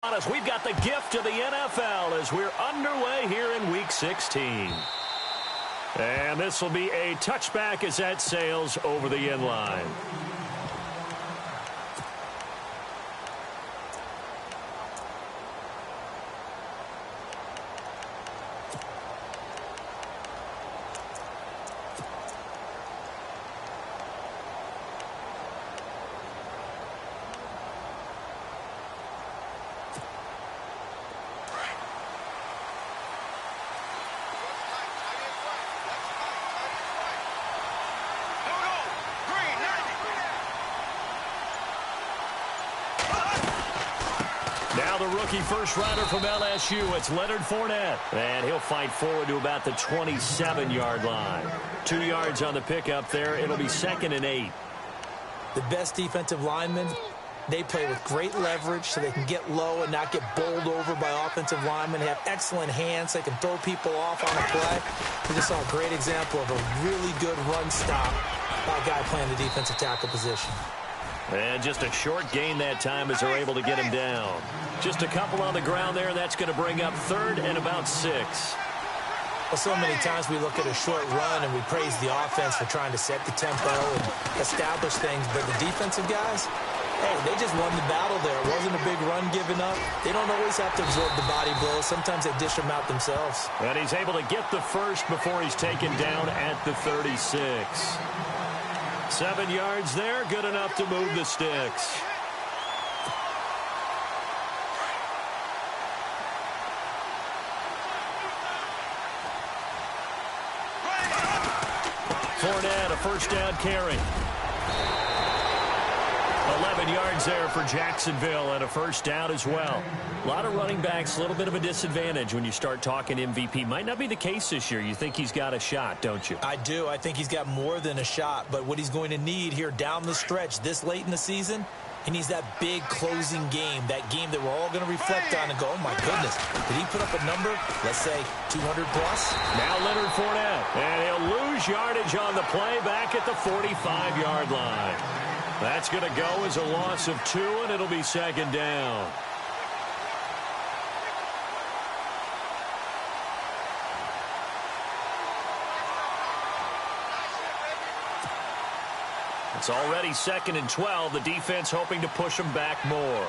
We've got the gift of the NFL as we're underway here in Week 16. And this will be a touchback as that sails over the end line. Now the rookie first rounder from LSU, it's Leonard Fournette. And he'll fight forward to about the 27-yard line. 2 yards on the pickup there. It'll be 2nd and 8. The best defensive linemen, they play with great leverage so they can get low and not get bowled over by offensive linemen. They have excellent hands. They can throw people off on a play. We just saw a great example of a really good run stop by a guy playing the defensive tackle position. And just a short gain that time as they're able to get him down. Just a couple on the ground there, and that's going to bring up 3rd and about 6. Well, so many times we look at a short run and we praise the offense for trying to set the tempo and establish things, but the defensive guys, hey, they just won the battle there. It wasn't a big run given up. They don't always have to absorb the body blows. Sometimes they dish them out themselves. And he's able to get the first before he's taken down at the 36. 7 yards there, good enough to move the sticks. Fournette, a first down carry. 11 yards there for Jacksonville and a first down as well. A lot of running backs, a little bit of a disadvantage when you start talking MVP. Might not be the case this year. You think he's got a shot, don't you? I do. I think he's got more than a shot. But what he's going to need here down the stretch this late in the season, he needs that big closing game, that game that we're all going to reflect on and go, oh, my goodness, did he put up a number, let's say, 200 plus? Now Leonard Fournette, and he'll lose yardage on the play back at the 45-yard line. That's going to go as a loss of 2, and it'll be 2nd down. It's already 2nd and 12. The defense hoping to push them back more.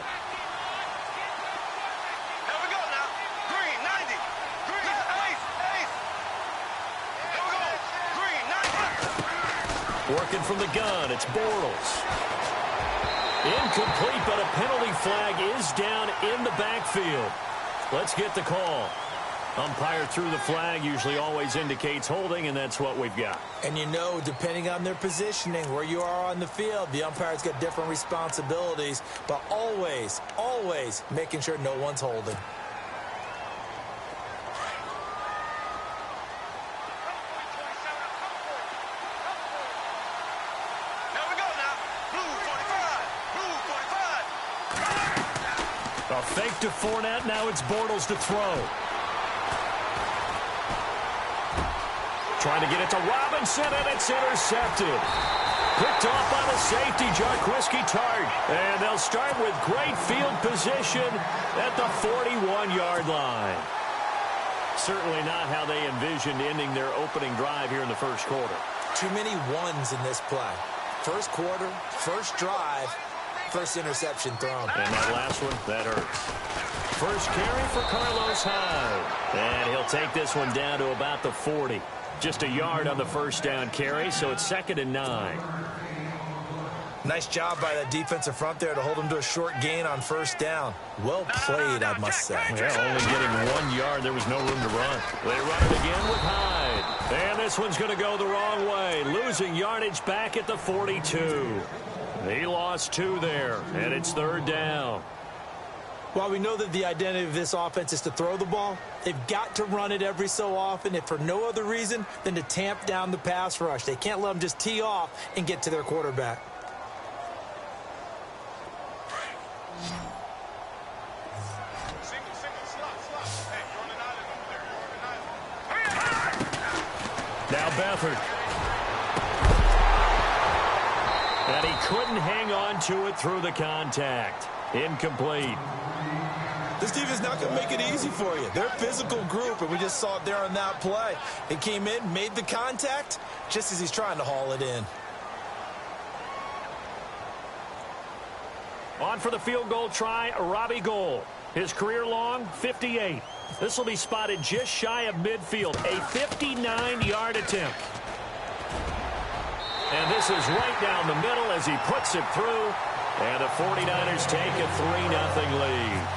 Working from the gun, it's Bortles. Incomplete, but a penalty flag is down in the backfield. Let's get the call. Umpire threw the flag, usually always indicates holding, and that's what we've got. And you know, depending on their positioning, where you are on the field, the umpire's got different responsibilities, but always, always making sure no one's holding. A fake to Fournette, now it's Bortles to throw. Trying to get it to Robinson, and it's intercepted. Picked off by the safety, Jarquiski Tart. And they'll start with great field position at the 41-yard line. Certainly not how they envisioned ending their opening drive here in the first quarter. Too many ones in this play. First quarter, first drive, first interception thrown. And that last one, that hurts. First carry for Carlos Hyde. And he'll take this one down to about the 40. Just a yard on the first down carry, so it's 2nd and 9. Nice job by that defensive front there to hold him to a short gain on first down. Well played, I must say. Yeah, only getting 1 yard. There was no room to run. They run it again with Hyde. And this one's going to go the wrong way. Losing yardage back at the 42. He lost 2 there, and it's 3rd down. While we know that the identity of this offense is to throw the ball, they've got to run it every so often, if for no other reason than to tamp down the pass rush. They can't let them just tee off and get to their quarterback. Now Beathard. And he couldn't hang on to it through the contact. Incomplete. This team is not going to make it easy for you. They're a physical group, and we just saw it there on that play. He came in, made the contact, just as he's trying to haul it in. On for the field goal try, Robbie Gould. His career long, 58. This will be spotted just shy of midfield, a 59-yard attempt. And this is right down the middle as he puts it through. And the 49ers take a 3-0 lead.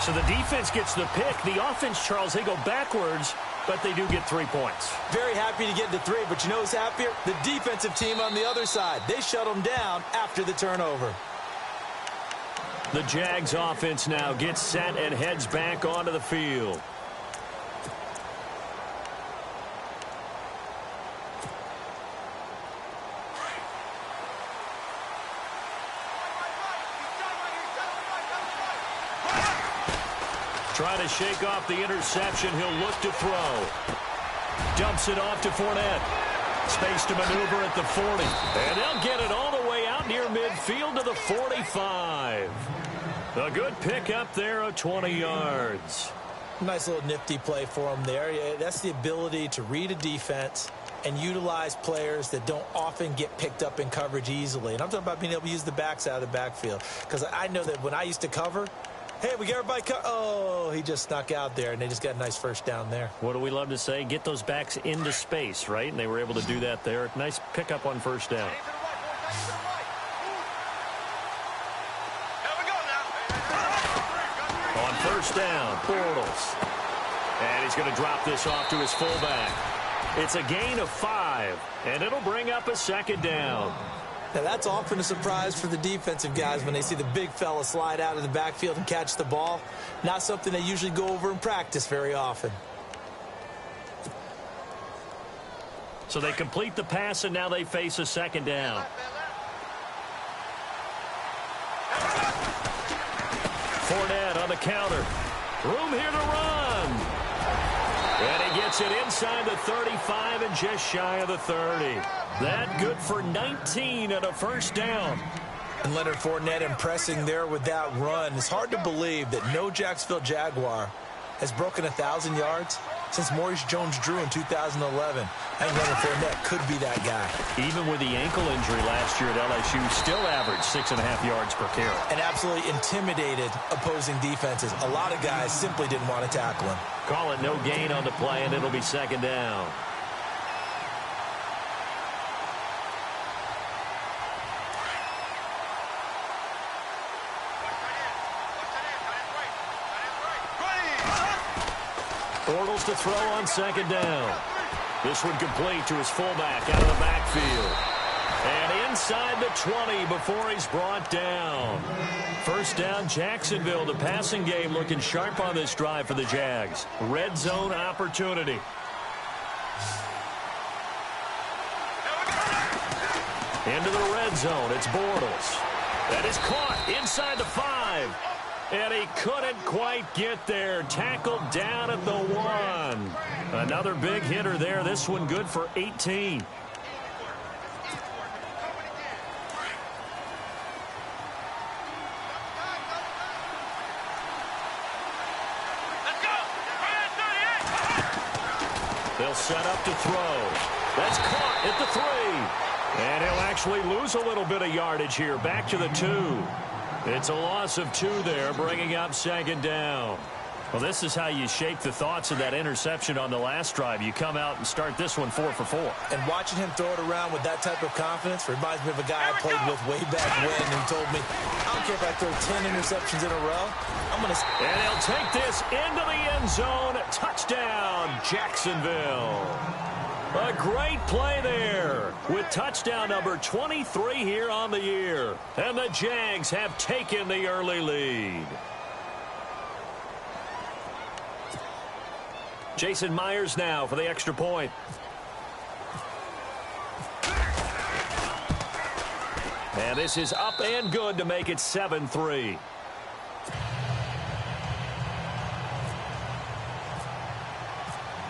So the defense gets the pick. The offense, Charles, they go backwards, but they do get 3 points. Very happy to get the 3, but you know who's happier? The defensive team on the other side. They shut them down after the turnover. The Jags offense now gets set and heads back onto the field. Trying to shake off the interception. He'll look to throw. Dumps it off to Fournette. Space to maneuver at the 40. And they'll get it all the way out near midfield to the 45. A good pick up there of 20 yards. Nice little nifty play for him there. Yeah, that's the ability to read a defense and utilize players that don't often get picked up in coverage easily. And I'm talking about being able to use the backside of the backfield. Because I know that when I used to cover, hey, we got everybody oh, he just snuck out there, and they just got a nice first down there. What do we love to say? Get those backs into space, right? And they were able to do that there. Nice pickup on first down. On first down, Bortles. And he's going to drop this off to his fullback. It's a gain of 5, and it'll bring up a second down. Now, that's often a surprise for the defensive guys when they see the big fella slide out of the backfield and catch the ball. Not something they usually go over in practice very often. So they complete the pass, and now they face a second down. Fournette on the counter. Room here to run. And he gets it inside the 35 and just shy of the 30. That good for 19 and a first down. And Leonard Fournette impressing there with that run. It's hard to believe that no Jacksonville Jaguar has broken 1,000 yards since Maurice Jones-Drew in 2011. I think Leonard Fournette could be that guy. Even with the ankle injury last year at LSU, still averaged 6.5 yards per carry. And absolutely intimidated opposing defenses. A lot of guys simply didn't want to tackle him. Call it no gain on the play, and it'll be second down. Bortles to throw on second down. This one complete to his fullback out of the backfield. And inside the 20 before he's brought down. First down, Jacksonville. The passing game looking sharp on this drive for the Jags. Red zone opportunity. Into the red zone. It's Bortles. That is caught inside the 5. And he couldn't quite get there. Tackled down at the 1. Another big hitter there. This one good for 18. They'll set up to throw. That's caught at the 3. And he'll actually lose a little bit of yardage here. Back to the 2. It's a loss of 2 there, bringing up second down. Well, this is how you shake the thoughts of that interception on the last drive. You come out and start this one 4 for 4. And watching him throw it around with that type of confidence reminds me of a guy I played with way back when who told me, I don't care if I throw 10 interceptions in a row. I'm going to... And he'll take this into the end zone. Touchdown, Jacksonville. A great play there with touchdown number 23 here on the year. And the Jags have taken the early lead. Jason Myers now for the extra point. And this is up and good to make it 7-3.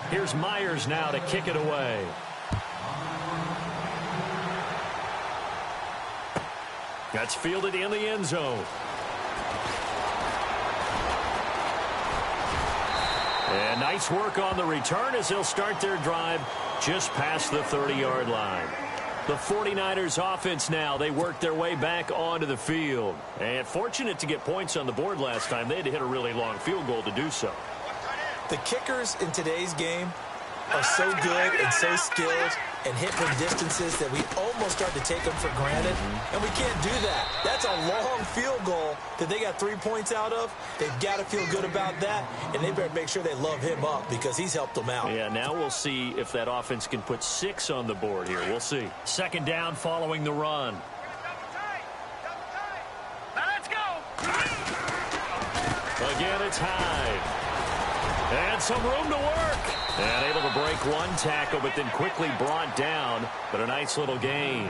Here's Myers now to kick it away. That's fielded in the end zone. And nice work on the return as they'll start their drive just past the 30-yard line. The 49ers offense now, they work their way back onto the field. And fortunate to get points on the board last time. They had to hit a really long field goal to do so. The kickers in today's game are so good and so skilled and hit from distances that we almost start to take them for granted. And we can't do that. That's a long field goal that they got 3 points out of. They've got to feel good about that, and they better make sure they love him up because he's helped them out. Yeah, now we'll see if that offense can put 6 on the board here. We'll see. Second down following the run. Let's go. Again, it's Hyde. And some room to work. And able to break one tackle, but then quickly brought down. But a nice little gain.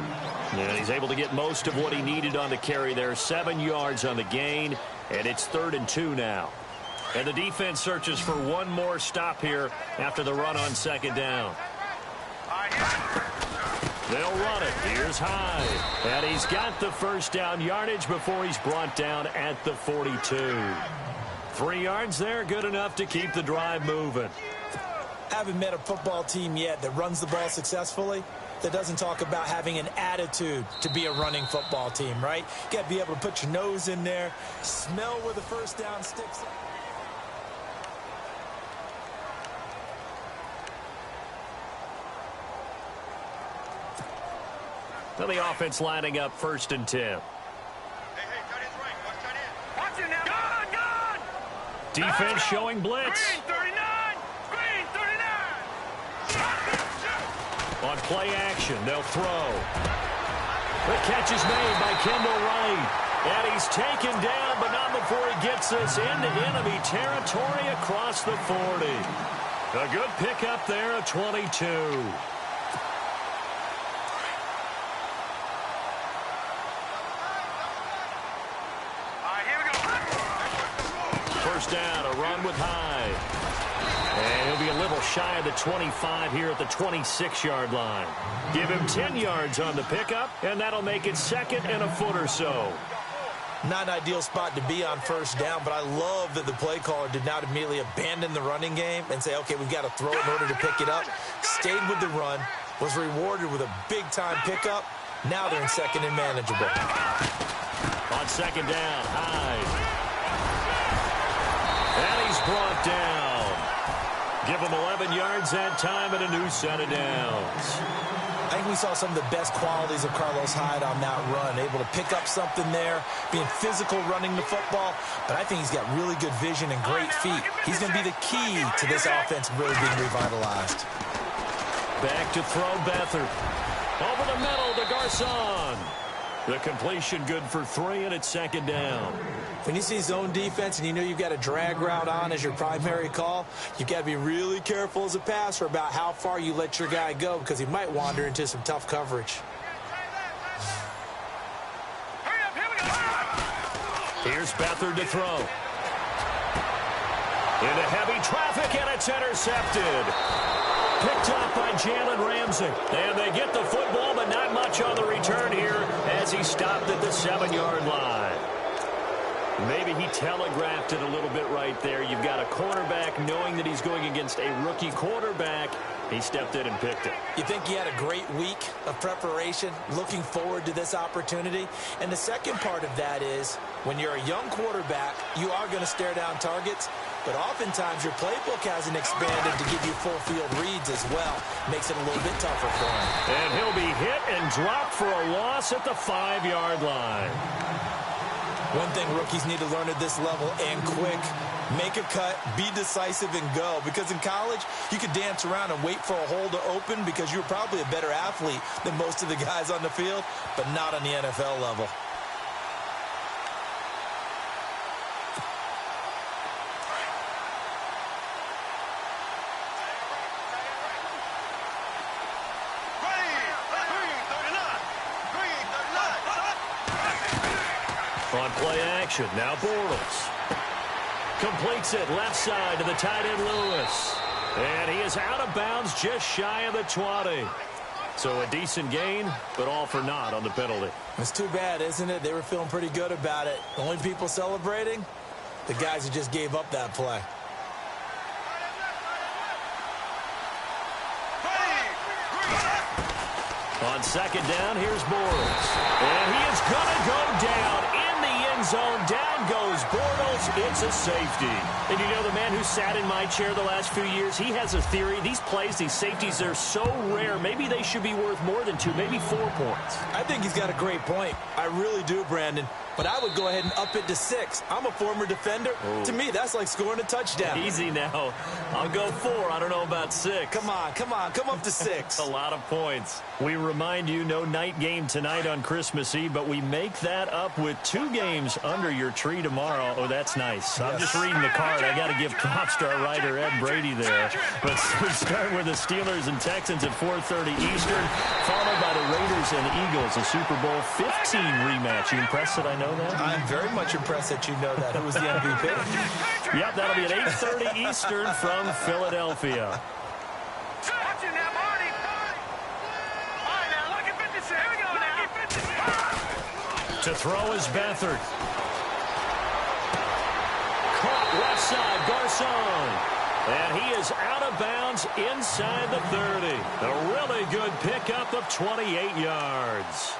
And he's able to get most of what he needed on the carry there. 7 yards on the gain. And it's 3rd and 2 now. And the defense searches for one more stop here after the run on second down. They'll run it. Here's Hyde. And he's got the first down yardage before he's brought down at the 42. 3 yards there, good enough to keep the drive moving. Haven't met a football team yet that runs the ball successfully that doesn't talk about having an attitude to be a running football team, right? You got to be able to put your nose in there, smell where the first down sticks. Now the offense lining up 1st and 10. Defense showing blitz. Green 39. On play action, they'll throw. The catch is made by Kendall Wright. And he's taken down, but not before he gets us into enemy territory across the 40. A good pickup there at 22. First down, a run with Hyde. And he'll be a little shy of the 25 here at the 26-yard line. Give him 10 yards on the pickup, and that'll make it 2nd and a foot or so. Not an ideal spot to be on first down, but I love that the play caller did not immediately abandon the running game and say, okay, we've got to throw in order to pick it up. Stayed with the run, was rewarded with a big-time pickup. Now they're in 2nd and manageable. On second down, Hyde. And he's brought down. Give him 11 yards that time and a new set of downs. I think we saw some of the best qualities of Carlos Hyde on that run. Able to pick up something there, being physical running the football. But I think he's got really good vision and great feet. He's going to be the key to this offense really being revitalized. Back to throw Beathard. Over the middle to Garcon. The completion good for 3, and it's 2nd down. When you see zone defense and you know you've got a drag route on as your primary call, you've got to be really careful as a passer about how far you let your guy go because he might wander into some tough coverage. Here's Beathard to throw. Into heavy traffic, and it's intercepted. Picked up by Jalen Ramsey. And they get the football, but not much on the return here as he stopped at the 7-yard line. Maybe he telegraphed it a little bit right there. You've got a cornerback knowing that he's going against a rookie quarterback. He stepped in and picked it. You think he had a great week of preparation, looking forward to this opportunity? And the second part of that is, when you're a young quarterback, you are going to stare down targets, but oftentimes your playbook hasn't expanded to give you full field reads as well. Makes it a little bit tougher for him. And he'll be hit and dropped for a loss at the 5-yard line. One thing rookies need to learn at this level, and quick, make a cut, be decisive, and go. Because in college, you could dance around and wait for a hole to open because you're probably a better athlete than most of the guys on the field, but not on the NFL level. On play action, now Bortles. Completes it left side to the tight end Lewis. And he is out of bounds just shy of the 20. So a decent gain, but all for naught on the penalty. It's too bad, isn't it? They were feeling pretty good about it. The only people celebrating, the guys who just gave up that play. On second down, here's Bortles. And he is going to go down in the end zone. Down goes Bortles. It's a safety. And you know, the man who sat in my chair the last few years, he has a theory. These plays, these safeties, they're so rare. Maybe they should be worth more than 2, maybe 4 points. I think he's got a great point. I really do, Brandon. But I would go ahead and up it to 6. I'm a former defender. Oh. To me, that's like scoring a touchdown. Easy now. I'll go 4. I don't know about 6. Come on. Come up to 6. A lot of points. We remind you, no night game tonight on Christmas Eve, but we make that up with 2 games under your tree tomorrow. Oh, that's nice. I'm just reading the card. I got to give props to our writer, Ed Brady, there. But we start with the Steelers and Texans at 4:30 Eastern, followed by the Raiders and Eagles, a Super Bowl 15 rematch. You impressed that I know that? I'm very much impressed that you know that. Who was the MVP? Yep, that'll be at 8:30 Eastern from Philadelphia. Watching that, Marty. All right, now, lucky 56. Here we go now. Lucky 56. To throw is Beathard. Caught left side, Garcon. And he is out of bounds inside the 30. A really good pickup of 28 yards.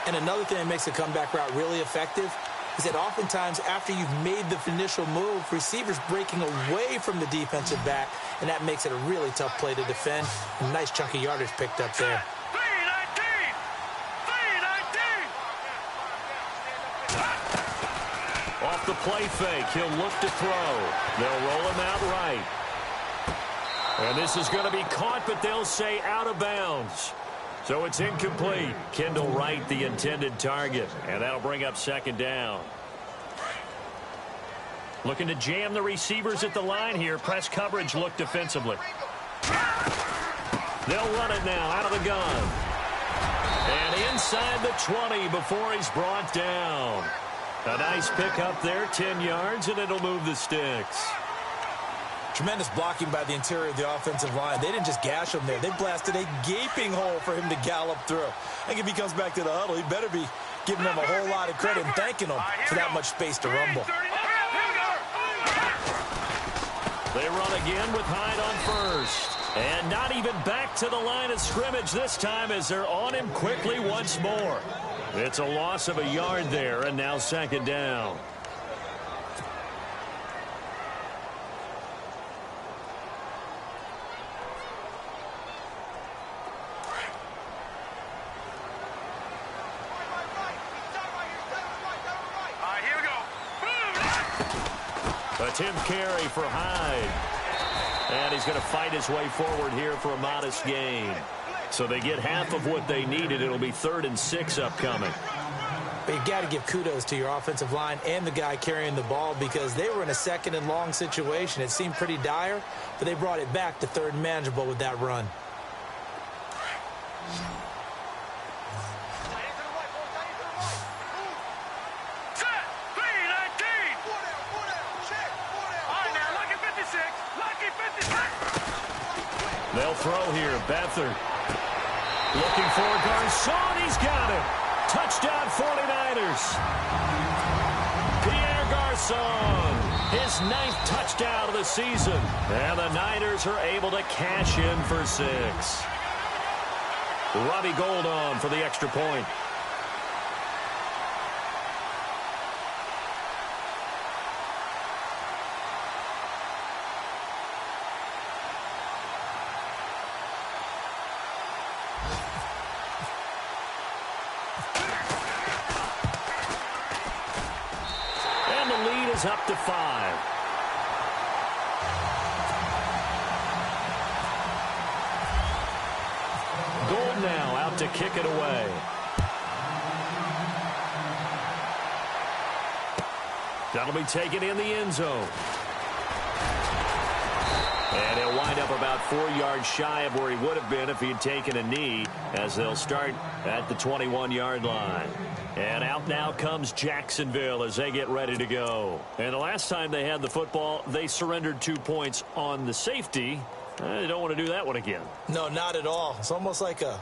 And another thing that makes a comeback route really effective is that oftentimes after you've made the initial move, receivers breaking away from the defensive back, and that makes it a really tough play to defend. A nice chunk of yardage picked up there. 319. 319. Off the play fake, he'll look to throw. They'll roll him out right. And this is going to be caught, but they'll say out of bounds. So it's incomplete. Kendall Wright, the intended target. And that'll bring up second down. Looking to jam the receivers at the line here. Press coverage look defensively. They'll run it now out of the gun. And inside the 20 before he's brought down. A nice pickup there, 10 yards, and it'll move the sticks. Tremendous blocking by the interior of the offensive line. They didn't just gash him there. They blasted a gaping hole for him to gallop through. I think if he comes back to the huddle, he better be giving them a whole lot of credit and thanking them for that much space to rumble. They run again with Hyde on first. And not even back to the line of scrimmage this time as they're on him quickly once more. It's a loss of a yard there, and now second down. A Tim carry for Hyde. And he's going to fight his way forward here for a modest gain. So they get half of what they needed. It'll be 3rd and 6 upcoming. But you got to give kudos to your offensive line and the guy carrying the ball because they were in a 2nd and long situation. It seemed pretty dire, but they brought it back to 3rd and manageable with that run. They'll throw here. Beathard looking for Garcon. He's got it. Touchdown 49ers. Pierre Garcon, his 9th touchdown of the season. And the Niners are able to cash in for 6. Robbie Gould on for the extra point. Up to 5. Gould now out to kick it away. That'll be taken in the end zone. And he'll wind up about 4 yards shy of where he would have been if he had taken a knee, as they'll start at the 21-yard line. And out now comes Jacksonville as they get ready to go. And the last time they had the football, they surrendered 2 points on the safety. They don't want to do that one again. No, not at all. It's almost like a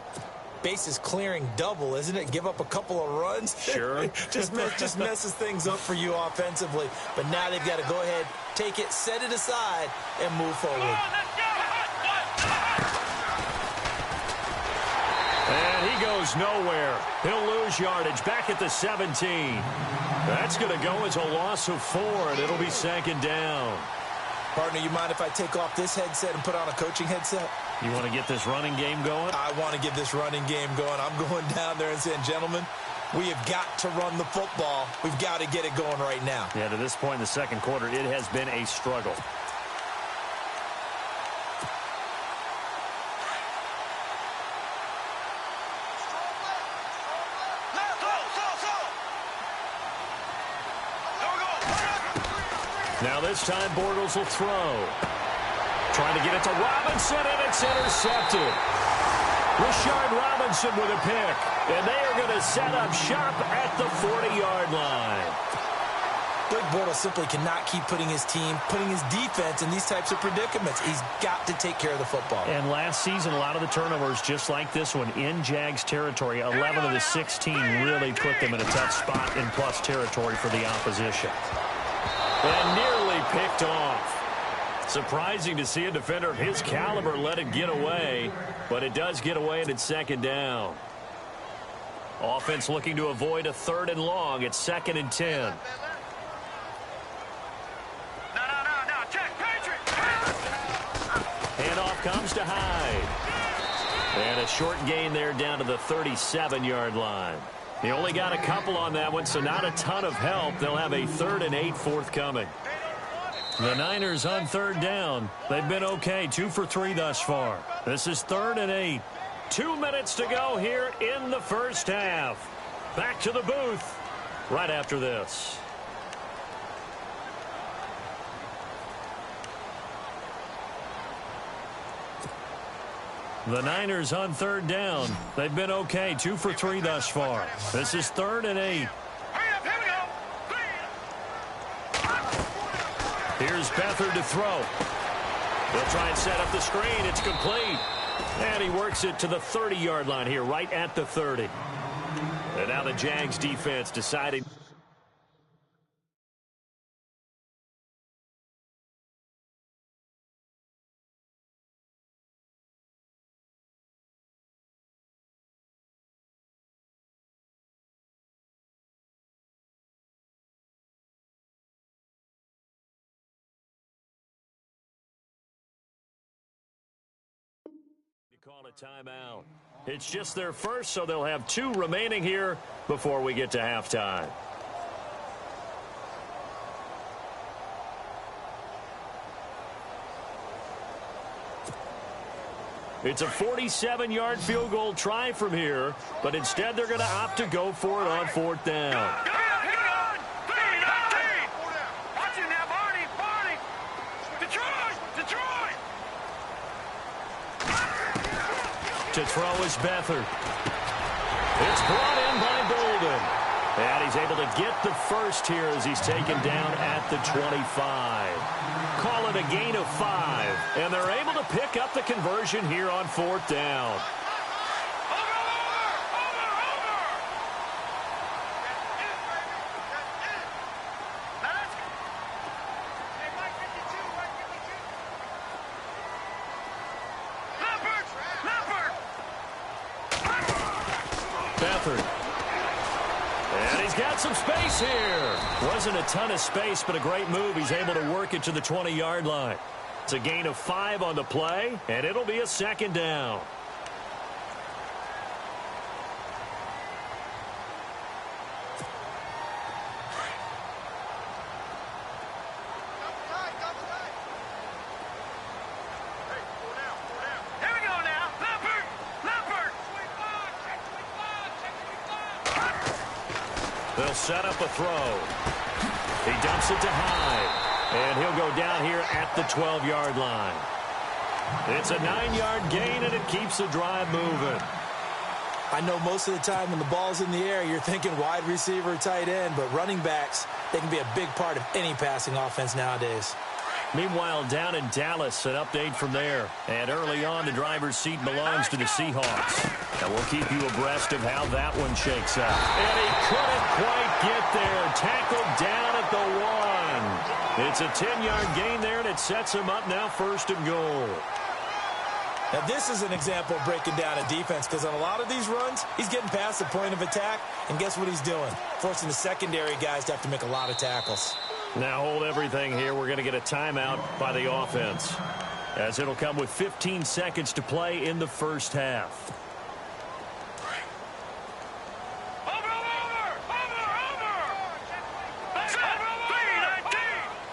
bases clearing double, isn't it? Give up a couple of runs. Sure. just messes things up for you offensively. But now they've got to go ahead, take it, set it aside, and move forward. He goes nowhere. He'll lose yardage back at the 17. That's going to go as a loss of 4, and it'll be second down. Partner, you mind if I take off this headset and put on a coaching headset? You want to get this running game going? I want to get this running game going. I'm going down there and saying, gentlemen, we have got to run the football. We've got to get it going right now. Yeah, to this point in the second quarter, it has been a struggle. Now this time, Bortles will throw. Trying to get it to Robinson, and it's intercepted. Rashard Robinson with a pick. And they are going to set up shop at the 40-yard line. Blake Bortles simply cannot keep putting his defense in these types of predicaments. He's got to take care of the football. And last season, a lot of the turnovers, just like this one, in Jags territory, 11 of the 16 really put them in a tough spot in plus territory for the opposition. And nearly picked off. Surprising to see a defender of his caliber let it get away, but it does get away and it's second down. Offense looking to avoid a 3rd and long. It's 2nd and 10. No, check, Patrick. Handoff comes to Hyde. And a short gain there down to the 37-yard line. He only got a couple on that one, so not a ton of help. They'll have a 3rd and 8 forthcoming. The Niners on 3rd down. They've been okay, 2 for 3 thus far. This is 3rd and 8. 2 minutes to go here in the first half. Back to the booth right after this. The Niners on 3rd down. They've been okay, 2 for 3 thus far. This is 3rd and 8. Hurry up, here we go. Here's Beathard to throw. They'll try and set up the screen. It's complete. And he works it to the 30-yard line here, right at the 30. And now the Jags defense deciding. Call a timeout. It's just their first, so they'll have 2 remaining here before we get to halftime. It's a 47-yard field goal try from here, but instead they're going to opt to go for it on 4th down. To throw is Beathard. It's brought in by Golden. And he's able to get the first here as he's taken down at the 25. Call it a gain of 5. And they're able to pick up the conversion here on 4th down. And he's got some space here. Wasn't a ton of space, but a great move. He's able to work it to the 20-yard line. It's a gain of 5 on the play, and it'll be a 2nd down. They'll set up a throw. He dumps it to Hyde. And he'll go down here at the 12-yard line. It's a 9-yard gain, and it keeps the drive moving. I know most of the time when the ball's in the air, you're thinking wide receiver, tight end, but running backs, they can be a big part of any passing offense nowadays. Meanwhile, down in Dallas, an update from there. And early on, the driver's seat belongs to the Seahawks. And we'll keep you abreast of how that one shakes out. And he couldn't quite get there. Tackled down at the 1. It's a 10-yard gain there, and it sets him up now 1st and goal. Now, this is an example of breaking down a defense because on a lot of these runs, he's getting past the point of attack, and guess what he's doing? Forcing the secondary guys to have to make a lot of tackles. Now hold everything here. We're going to get a timeout by the offense, as it'll come with 15 seconds to play in the first half.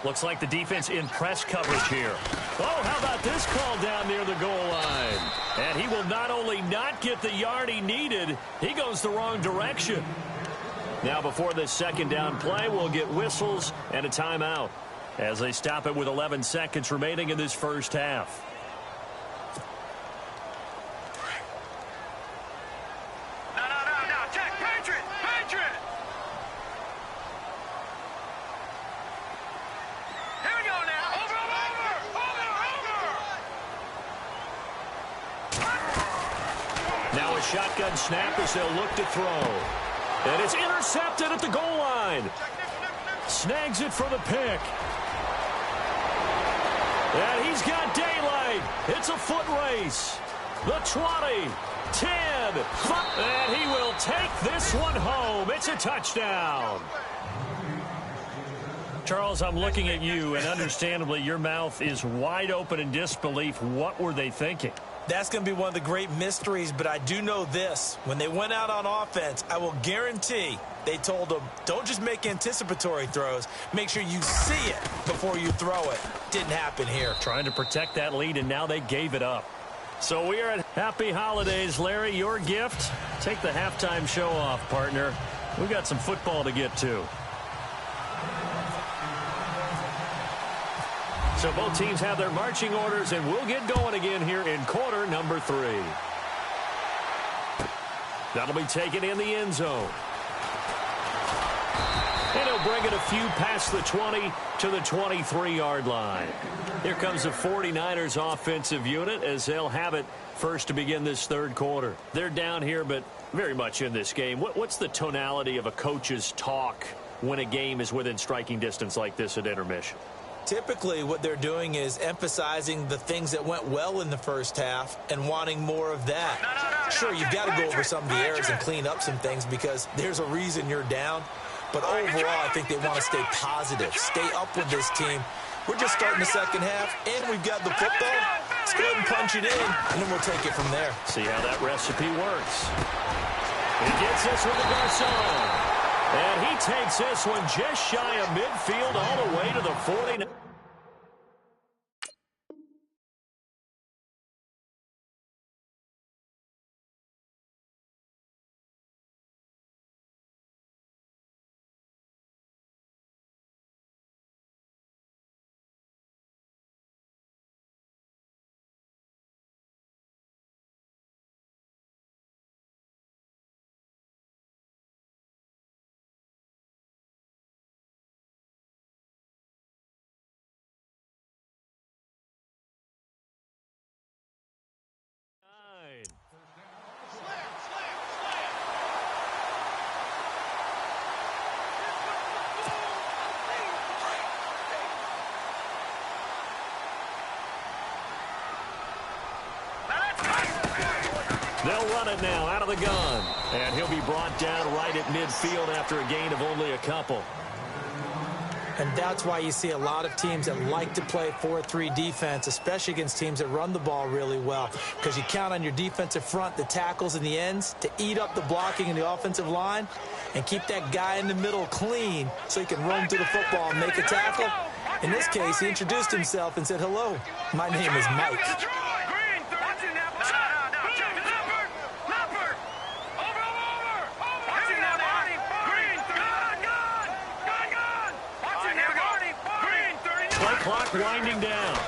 Looks like the defense in press coverage here. Oh, how about this call down near the goal line? And he will not only not get the yard he needed, he goes the wrong direction. Now before this second down play, we'll get whistles and a timeout as they stop it with 11 seconds remaining in this first half. Now a shotgun snap as they'll look to throw. And it's intercepted at the goal line. Snags it for the pick. And he's got daylight. It's a foot race. The 20, 10, 5, and he will take this one home. It's a touchdown. Charles, I'm looking at you, and understandably your mouth is wide open in disbelief. What were they thinking? That's going to be one of the great mysteries, but I do know this. When they went out on offense, I will guarantee they told them, don't just make anticipatory throws. Make sure you see it before you throw it. Didn't happen here. Trying to protect that lead, and now they gave it up. So we are at Happy Holidays. Larry, your gift? Take the halftime show off, partner. We've got some football to get to. So both teams have their marching orders, and we'll get going again here in quarter number 3. That'll be taken in the end zone. And he'll bring it a few past the 20 to the 23-yard line. Here comes the 49ers offensive unit as they'll have it first to begin this third quarter. They're down here, but very much in this game. What's the tonality of a coach's talk when a game is within striking distance like this at intermission? Typically, what they're doing is emphasizing the things that went well in the first half and wanting more of that. Sure, you've got to go over some of the errors and clean up some things because there's a reason you're down. But overall, I think they want to stay positive, stay up with this team. We're just starting the second half, and we've got the football. Let's go ahead and punch it in, and then we'll take it from there. See how that recipe works. He gets this with the Garcon. And he takes this one just shy of midfield all the way to the 49. They'll run it now out of the gun. And he'll be brought down right at midfield after a gain of only a couple. And that's why you see a lot of teams that like to play 4-3 defense, especially against teams that run the ball really well, because you count on your defensive front, the tackles and the ends, to eat up the blocking in the offensive line and keep that guy in the middle clean so he can run through the football and make a tackle. In this case, he introduced himself and said, hello, my name is Mike. Clock winding down.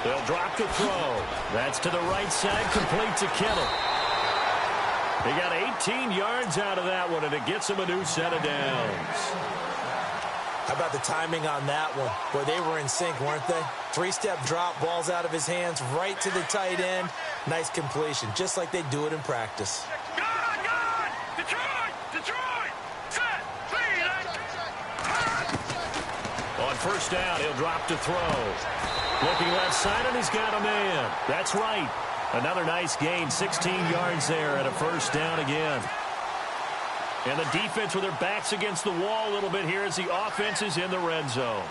They'll drop to throw. That's to the right side, complete to Kittle. He got 18 yards out of that one, and it gets him a new set of downs. How about the timing on that one? Boy, they were in sync, weren't they? 3-step drop, balls out of his hands, right to the tight end. Nice completion, just like they do it in practice. On first down, he'll drop to throw. Looking left side, and he's got a man. That's right. Another nice gain, 16 yards there and a first down again. And the defense with their backs against the wall a little bit here as the offense is in the red zone.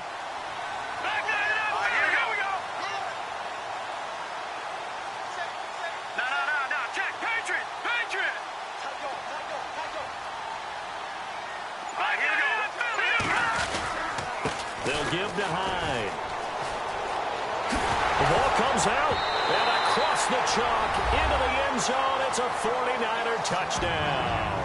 They'll give to Hyde. The ball comes out, and across the chalk into the end zone. It's a 49er touchdown.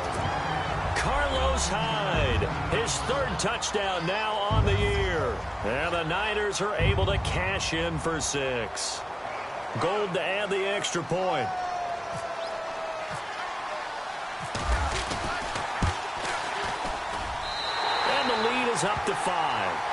Carlos Hyde, his third touchdown now on the year. And the Niners are able to cash in for 6. Gold to add the extra point. And the lead is up to 5.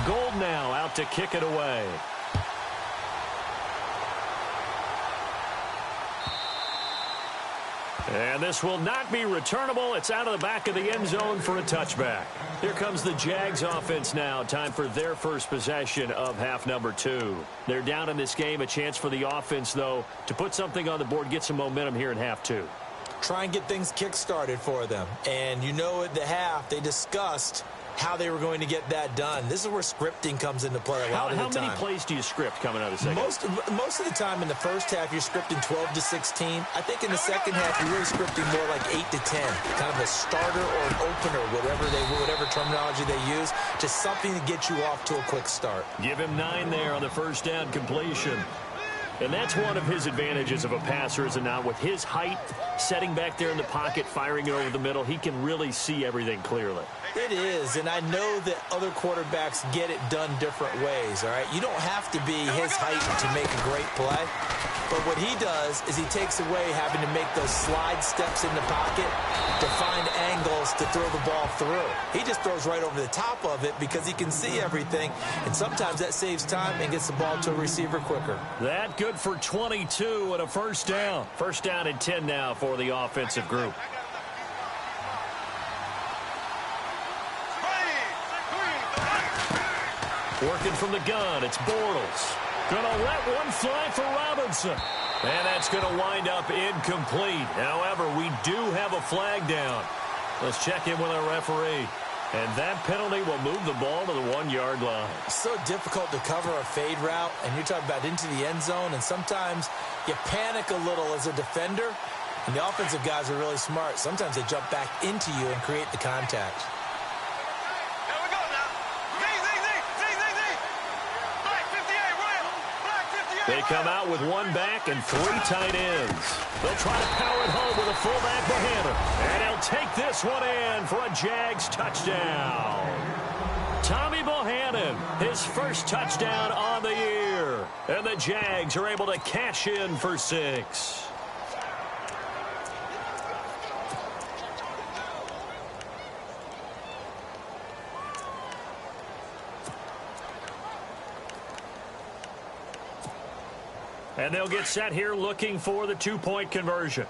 Gold now out to kick it away. And this will not be returnable. It's out of the back of the end zone for a touchback. Here comes the Jags offense now. Time for their first possession of half number 2. They're down in this game. A chance for the offense, though, to put something on the board, get some momentum here in half 2. Try and get things kick-started for them. And you know at the half, they discussed how they were going to get that done. This is where scripting comes into play a lot of the time. How many plays do you script coming out of the second? Most of the time in the first half, you're scripting 12 to 16. I think in the second half, you're really scripting more like 8 to 10. Kind of a starter or an opener, whatever terminology they use. Just something to get you off to a quick start. Give him 9 there on the first down completion. And that's one of his advantages of a passer, is it not? With his height, setting back there in the pocket, firing it over the middle, he can really see everything clearly. It is, and I know that other quarterbacks get it done different ways, all right? You don't have to be his height to make a great play. But what he does is he takes away having to make those slide steps in the pocket to find angles to throw the ball through. He just throws right over the top of it because he can see everything, and sometimes that saves time and gets the ball to a receiver quicker. That good for 22 and a first down. First down and 10 now for the offensive group. Working from the gun, it's Bortles. Gonna let one fly for Robinson. And that's gonna wind up incomplete. However, we do have a flag down. Let's check in with our referee. And that penalty will move the ball to the 1-yard line. So difficult to cover a fade route, and you're talking about into the end zone, and sometimes you panic a little as a defender, and the offensive guys are really smart. Sometimes they jump back into you and create the contact. They come out with 1 back and 3 tight ends. They'll try to power it home with a fullback Bohannon. And he'll take this one in for a Jags touchdown. Tommy Bohannon, his first touchdown on the year. And the Jags are able to cash in for 6. And they'll get set here looking for the 2-point conversion.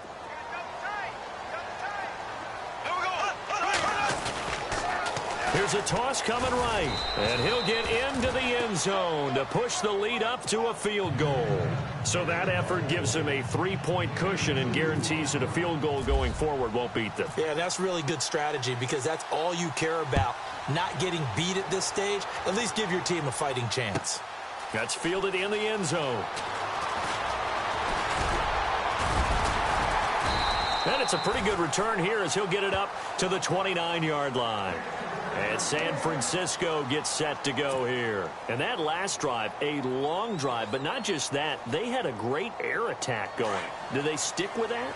Here's a toss coming right. And he'll get into the end zone to push the lead up to a field goal. So that effort gives him a 3-point cushion and guarantees that a field goal going forward won't beat them. Yeah, that's really good strategy because that's all you care about. Not getting beat at this stage. At least give your team a fighting chance. That's fielded in the end zone. And it's a pretty good return here as he'll get it up to the 29-yard line. And San Francisco gets set to go here. And that last drive, a long drive, but not just that. They had a great air attack going. Do they stick with that?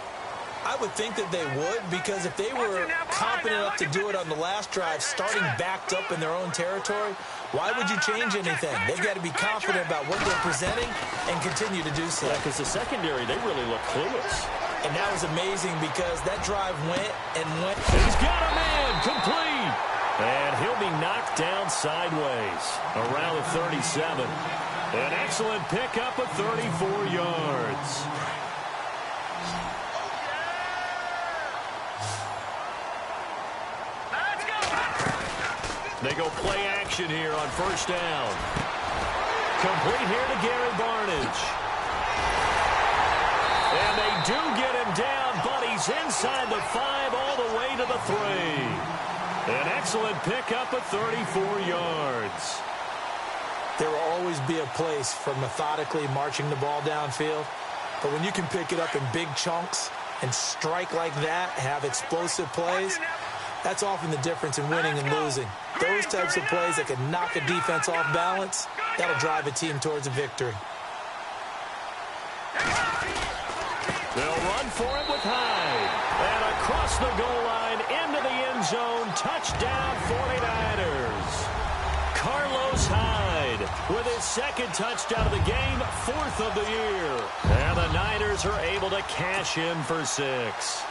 I would think that they would, because if they were confident enough to do it on the last drive, starting backed up in their own territory, why would you change anything? They've got to be confident about what they're presenting and continue to do so. Yeah, because the secondary, they really look clueless. And that was amazing because that drive went and went. He's got a man complete. And he'll be knocked down sideways around the 37. An excellent pickup of 34 yards. They go play action here on first down. Complete here to Gary Barnage. And they do get him down, but he's inside the 5 all the way to the 3. An excellent pickup of 34 yards. There will always be a place for methodically marching the ball downfield. But when you can pick it up in big chunks and strike like that, have explosive plays, that's often the difference in winning and losing. Those types of plays that can knock a defense off balance, that'll drive a team towards a victory. They'll run for it with Hyde. And across the goal line, into the end zone, touchdown 49ers. Carlos Hyde with his second touchdown of the game, 4th of the year. And the Niners are able to cash in for 6.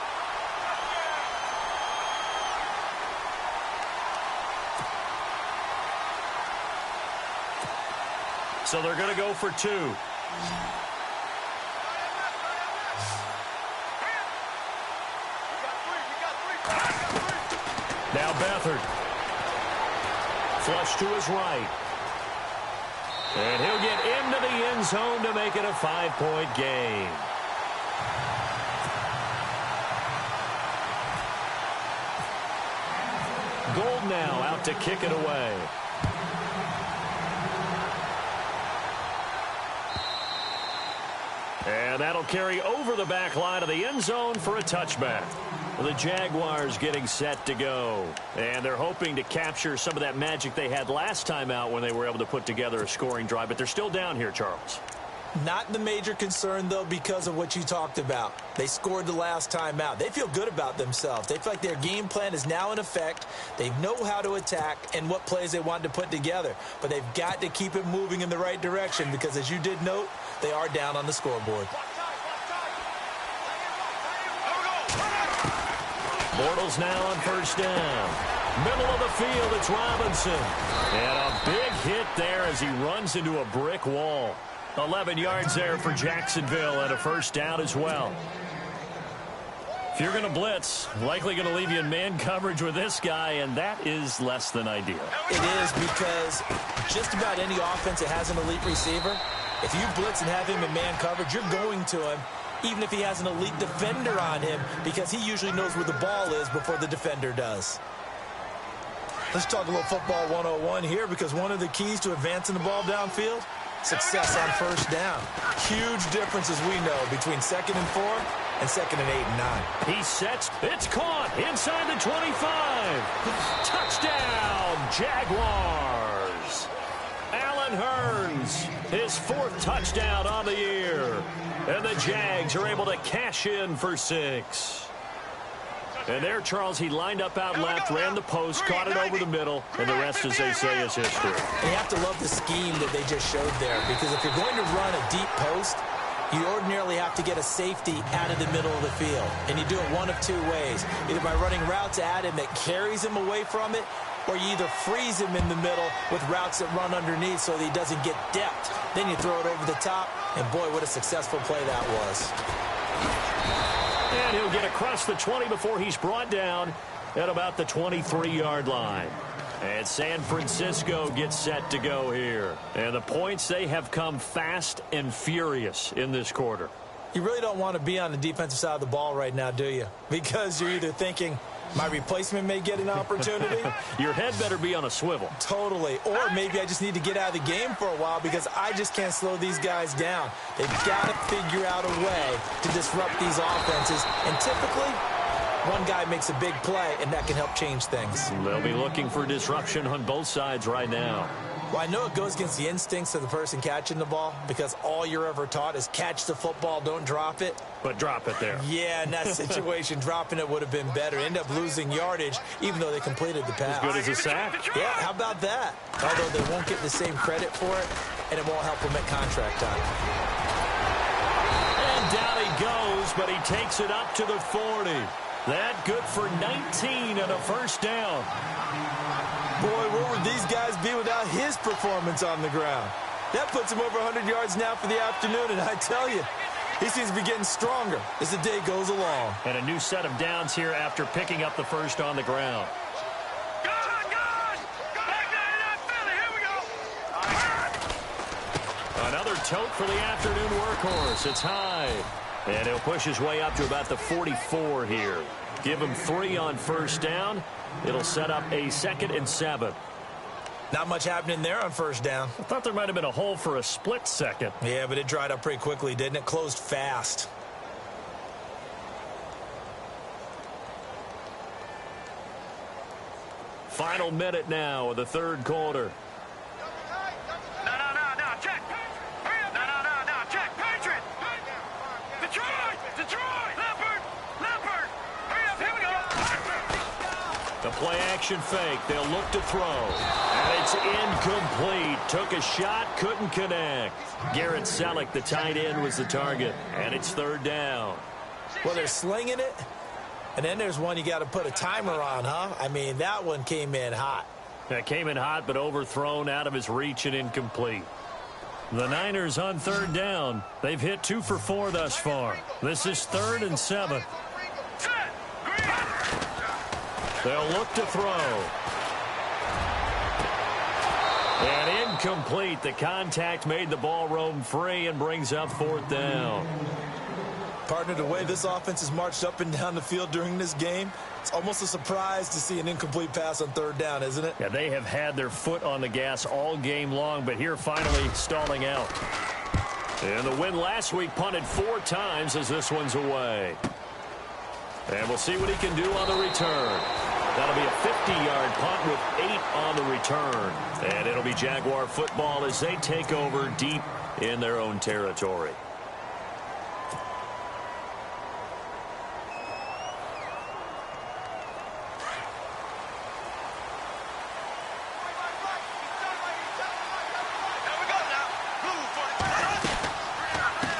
So they're going to go for 2. Now Beathard. Flush to his right. And he'll get into the end zone to make it a 5-point game. Gold now out to kick it away. And that'll carry over the back line of the end zone for a touchback. The Jaguars getting set to go. And they're hoping to capture some of that magic they had last time out when they were able to put together a scoring drive. But they're still down here, Charles. Not the major concern, though, because of what you talked about. They scored the last time out. They feel good about themselves. They feel like their game plan is now in effect. They know how to attack and what plays they want to put together. But they've got to keep it moving in the right direction because, as you did note, they are down on the scoreboard. Bortles now on first down. Middle of the field, it's Robinson. And a big hit there as he runs into a brick wall. 11 yards there for Jacksonville and a first down as well. If you're going to blitz, likely going to leave you in man coverage with this guy, and that is less than ideal. It is because just about any offense that has an elite receiver, if you blitz and have him in man coverage, you're going to him, even if he has an elite defender on him, because he usually knows where the ball is before the defender does. Let's talk a little football 101 here, because one of the keys to advancing the ball downfield, success on first down. Huge difference, as we know, between 2nd and 4 and 2nd and 8 and 9. He sets. It's caught inside the 25. Touchdown, Jaguars. Allen Hurns, his 4th touchdown on the year. And the Jags are able to cash in for 6. And there, Charles, he lined up out left, ran the post, caught it over the middle, and the rest, as they say, is history. And you have to love the scheme that they just showed there, because if you're going to run a deep post, you ordinarily have to get a safety out of the middle of the field. And you do it one of 2 ways, either by running routes at him that carries him away from it, or you either freeze him in the middle with routes that run underneath so that he doesn't get depth. Then you throw it over the top, and boy, what a successful play that was. And he'll get across the 20 before he's brought down at about the 23-yard line. And San Francisco gets set to go here. And the points, they have come fast and furious in this quarter. You really don't want to be on the defensive side of the ball right now, do you? Because you're either thinking, my replacement may get an opportunity. Your head better be on a swivel. Totally. Or maybe I just need to get out of the game for a while because I just can't slow these guys down. They've got to figure out a way to disrupt these offenses. And typically, one guy makes a big play, and that can help change things. They'll be looking for disruption on both sides right now. Well, I know it goes against the instincts of the person catching the ball because all you're ever taught is catch the football, don't drop it. But drop it there. Yeah, in that situation, dropping it would have been better. End up losing yardage, even though they completed the pass. As good as a sack. Yeah, how about that? Although they won't get the same credit for it, and it won't help them at contract time. And down he goes yards, but he takes it up to the 40. That good for 19 and a first down. Boy, where would these guys be without his performance on the ground? That puts him over 100 yards now for the afternoon, and I tell you, he seems to be getting stronger as the day goes along. And a new set of downs here after picking up the first on the ground. Another tote for the afternoon workhorse. It's high. And he'll push his way up to about the 44 here. Give him 3 on first down. It'll set up a 2nd and 7. Not much happening there on first down. I thought there might have been a hole for a split second. Yeah, but it dried up pretty quickly, didn't it? Closed fast. Final minute now of the third quarter. The play-action fake. They'll look to throw. And it's incomplete. Took a shot, couldn't connect. Garrett Selleck, the tight end, was the target. And it's third down. Well, they're slinging it. And then there's one you got to put a timer on, huh? I mean, that one came in hot. That came in hot, but overthrown, out of his reach and incomplete. The Niners on third down. They've hit 2 for 4 thus far. This is 3rd and 7. They'll look to throw. And incomplete. The contact made the ball roam free and brings up 4th down. Partner, the way this offense has marched up and down the field during this game, it's almost a surprise to see an incomplete pass on third down, isn't it? Yeah, they have had their foot on the gas all game long, but here finally stalling out. And the win last week punted 4 times as this one's away. And we'll see what he can do on the return. That'll be a 50-yard punt with 8 on the return. And it'll be Jaguar football as they take over deep in their own territory.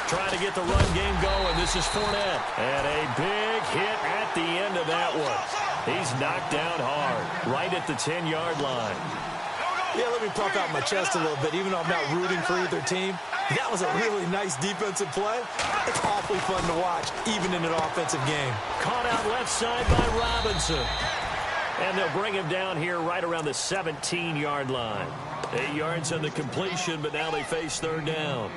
Trying to get the run game going. This is Fournette. And a big hit at the end of that one. He's knocked down hard, right at the 10-yard line. Yeah, let me puff out my chest a little bit. Even though I'm not rooting for either team, that was a really nice defensive play. It's awfully fun to watch, even in an offensive game. Caught out left side by Robinson. And they'll bring him down here right around the 17-yard line. 8 yards on the completion, but now they face third down.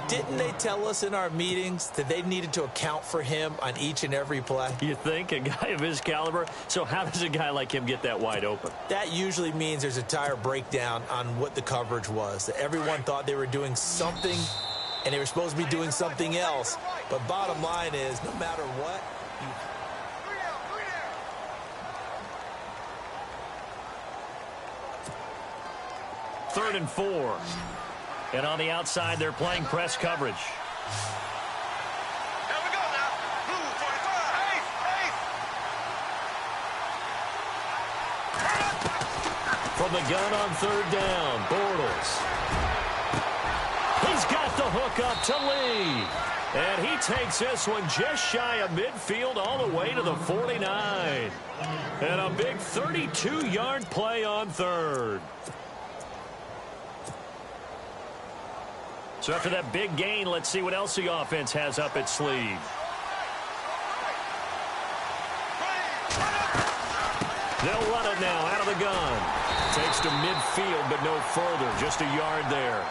Didn't they tell us in our meetings that they needed to account for him on each and every play? You think? A guy of his caliber? So how does a guy like him get that wide open? That usually means there's a tire breakdown on what the coverage was. That everyone thought they were doing something, and they were supposed to be doing something else. But bottom line is, no matter what, Third and 4. And on the outside, they're playing press coverage. Here we go now. Blue 45. From the gun on third down, Bortles. He's got the hook up to Lee. And he takes this one just shy of midfield all the way to the 49. And a big 32-yard play on third. So after that big gain, let's see what else the offense has up its sleeve. They'll run it now out of the gun. Takes to midfield, but no further. Just a yard there.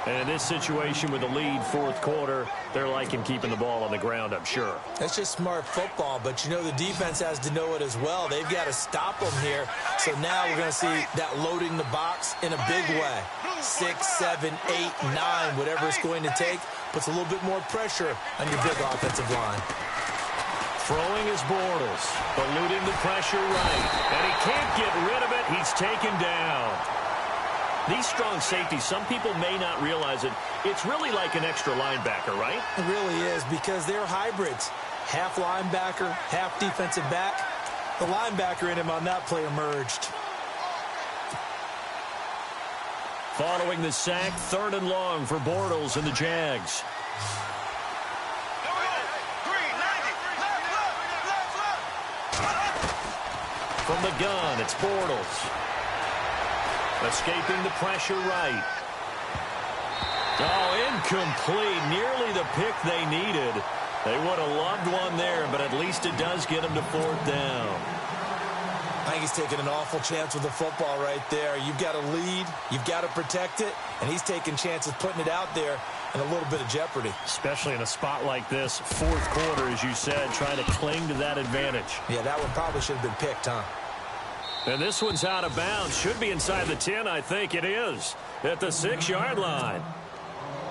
And in this situation with the lead, fourth quarter, they're liking keeping the ball on the ground, I'm sure. That's just smart football, but you know the defense has to know it as well. They've got to stop them here. So now we're going to see that loading the box in a big way. 6, 7, 8, 9, whatever it's going to take, puts a little bit more pressure on your big offensive line. Throwing is Bortles, eluding the pressure right. And he can't get rid of it. He's taken down. These strong safeties, some people may not realize it. It's really like an extra linebacker, right? It really is, because they're hybrids. Half linebacker, half defensive back. The linebacker in him on that play emerged. Following the sack, third and long for Bortles and the Jags. from the gun, it's Bortles. Escaping the pressure right. Oh, incomplete. Nearly the pick they needed. They would have loved one there, but at least it does get them to 4th down. I think he's taking an awful chance with the football right there. You've got to lead. You've got to protect it. And he's taking chances putting it out there in a little bit of jeopardy. Especially in a spot like this, 4th quarter, as you said, trying to cling to that advantage. Yeah, that one probably should have been picked, huh? And this one's out of bounds. Should be inside the 10, I think it is. At the 6-yard line.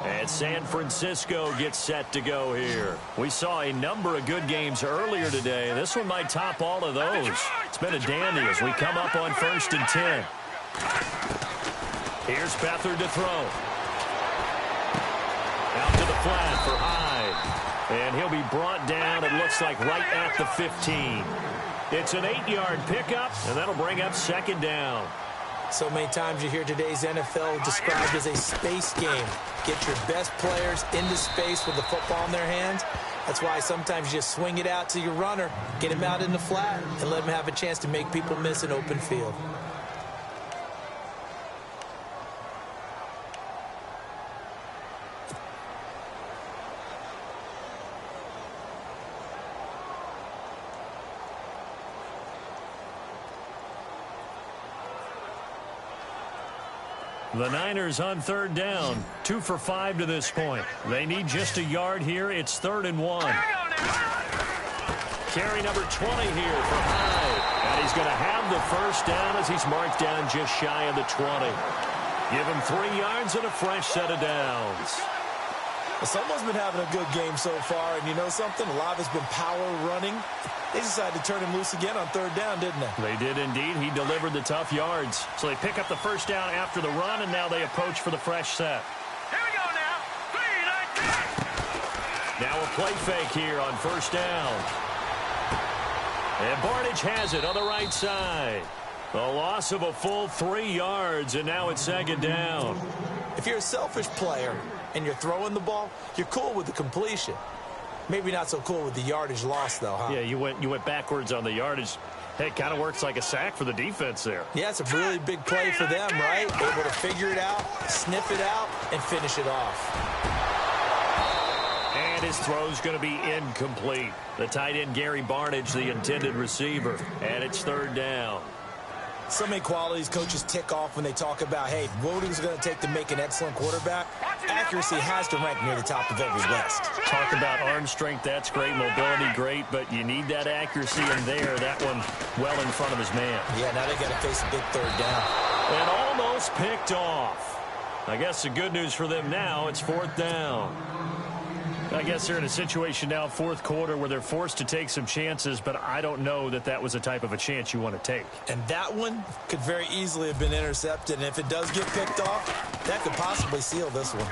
And San Francisco gets set to go here. We saw a number of good games earlier today. This one might top all of those. It's been a dandy as we come up on 1st and 10. Here's Beathard to throw. Out to the flat for Hyde. And he'll be brought down, it looks like, right at the 15. It's an 8-yard pickup, and that'll bring up 2nd down. So many times you hear today's NFL described as a space game. Get your best players into space with the football in their hands. That's why sometimes you just swing it out to your runner, get him out in the flat, and let him have a chance to make people miss an open field. The Niners on 3rd down. 2 for 5 to this point. They need just a yard here. It's 3rd and 1. Carry number 20 here for Hyde. And he's going to have the 1st down as he's marked down just shy of the 20. Give him 3 yards and a fresh set of downs. Well, someone's been having a good game so far, and you know something? A lot of it's been power running. They decided to turn him loose again on 3rd down, didn't they? They did indeed. He delivered the tough yards. So they pick up the 1st down after the run, and now they approach for the fresh set. Here we go now. 3, 19. Now a play fake here on 1st down. And Barnidge has it on the right side. A loss of a full 3 yards, and now it's 2nd down. If you're a selfish player and you're throwing the ball, you're cool with the completion. Maybe not so cool with the yardage loss, though, huh? Yeah, you went backwards on the yardage. Hey, it kind of works like a sack for the defense there. Yeah, it's a really big play for them, right? Able to figure it out, sniff it out, and finish it off. And his throw's going to be incomplete. The tight end, Gary Barnidge, the intended receiver. And it's 3rd down. So many qualities coaches tick off when they talk about, hey, what is it going to take to make an excellent quarterback? Accuracy has to rank near the top of every list. Talk about arm strength, that's great. Mobility, great. But you need that accuracy in there. That one well in front of his man. Yeah, now they got to face a big 3rd down. And almost picked off. I guess the good news for them now, it's 4th down. I guess they're in a situation now, 4th quarter, where they're forced to take some chances, but I don't know that that was the type of a chance you want to take. And that one could very easily have been intercepted, and if it does get picked off, that could possibly seal this one.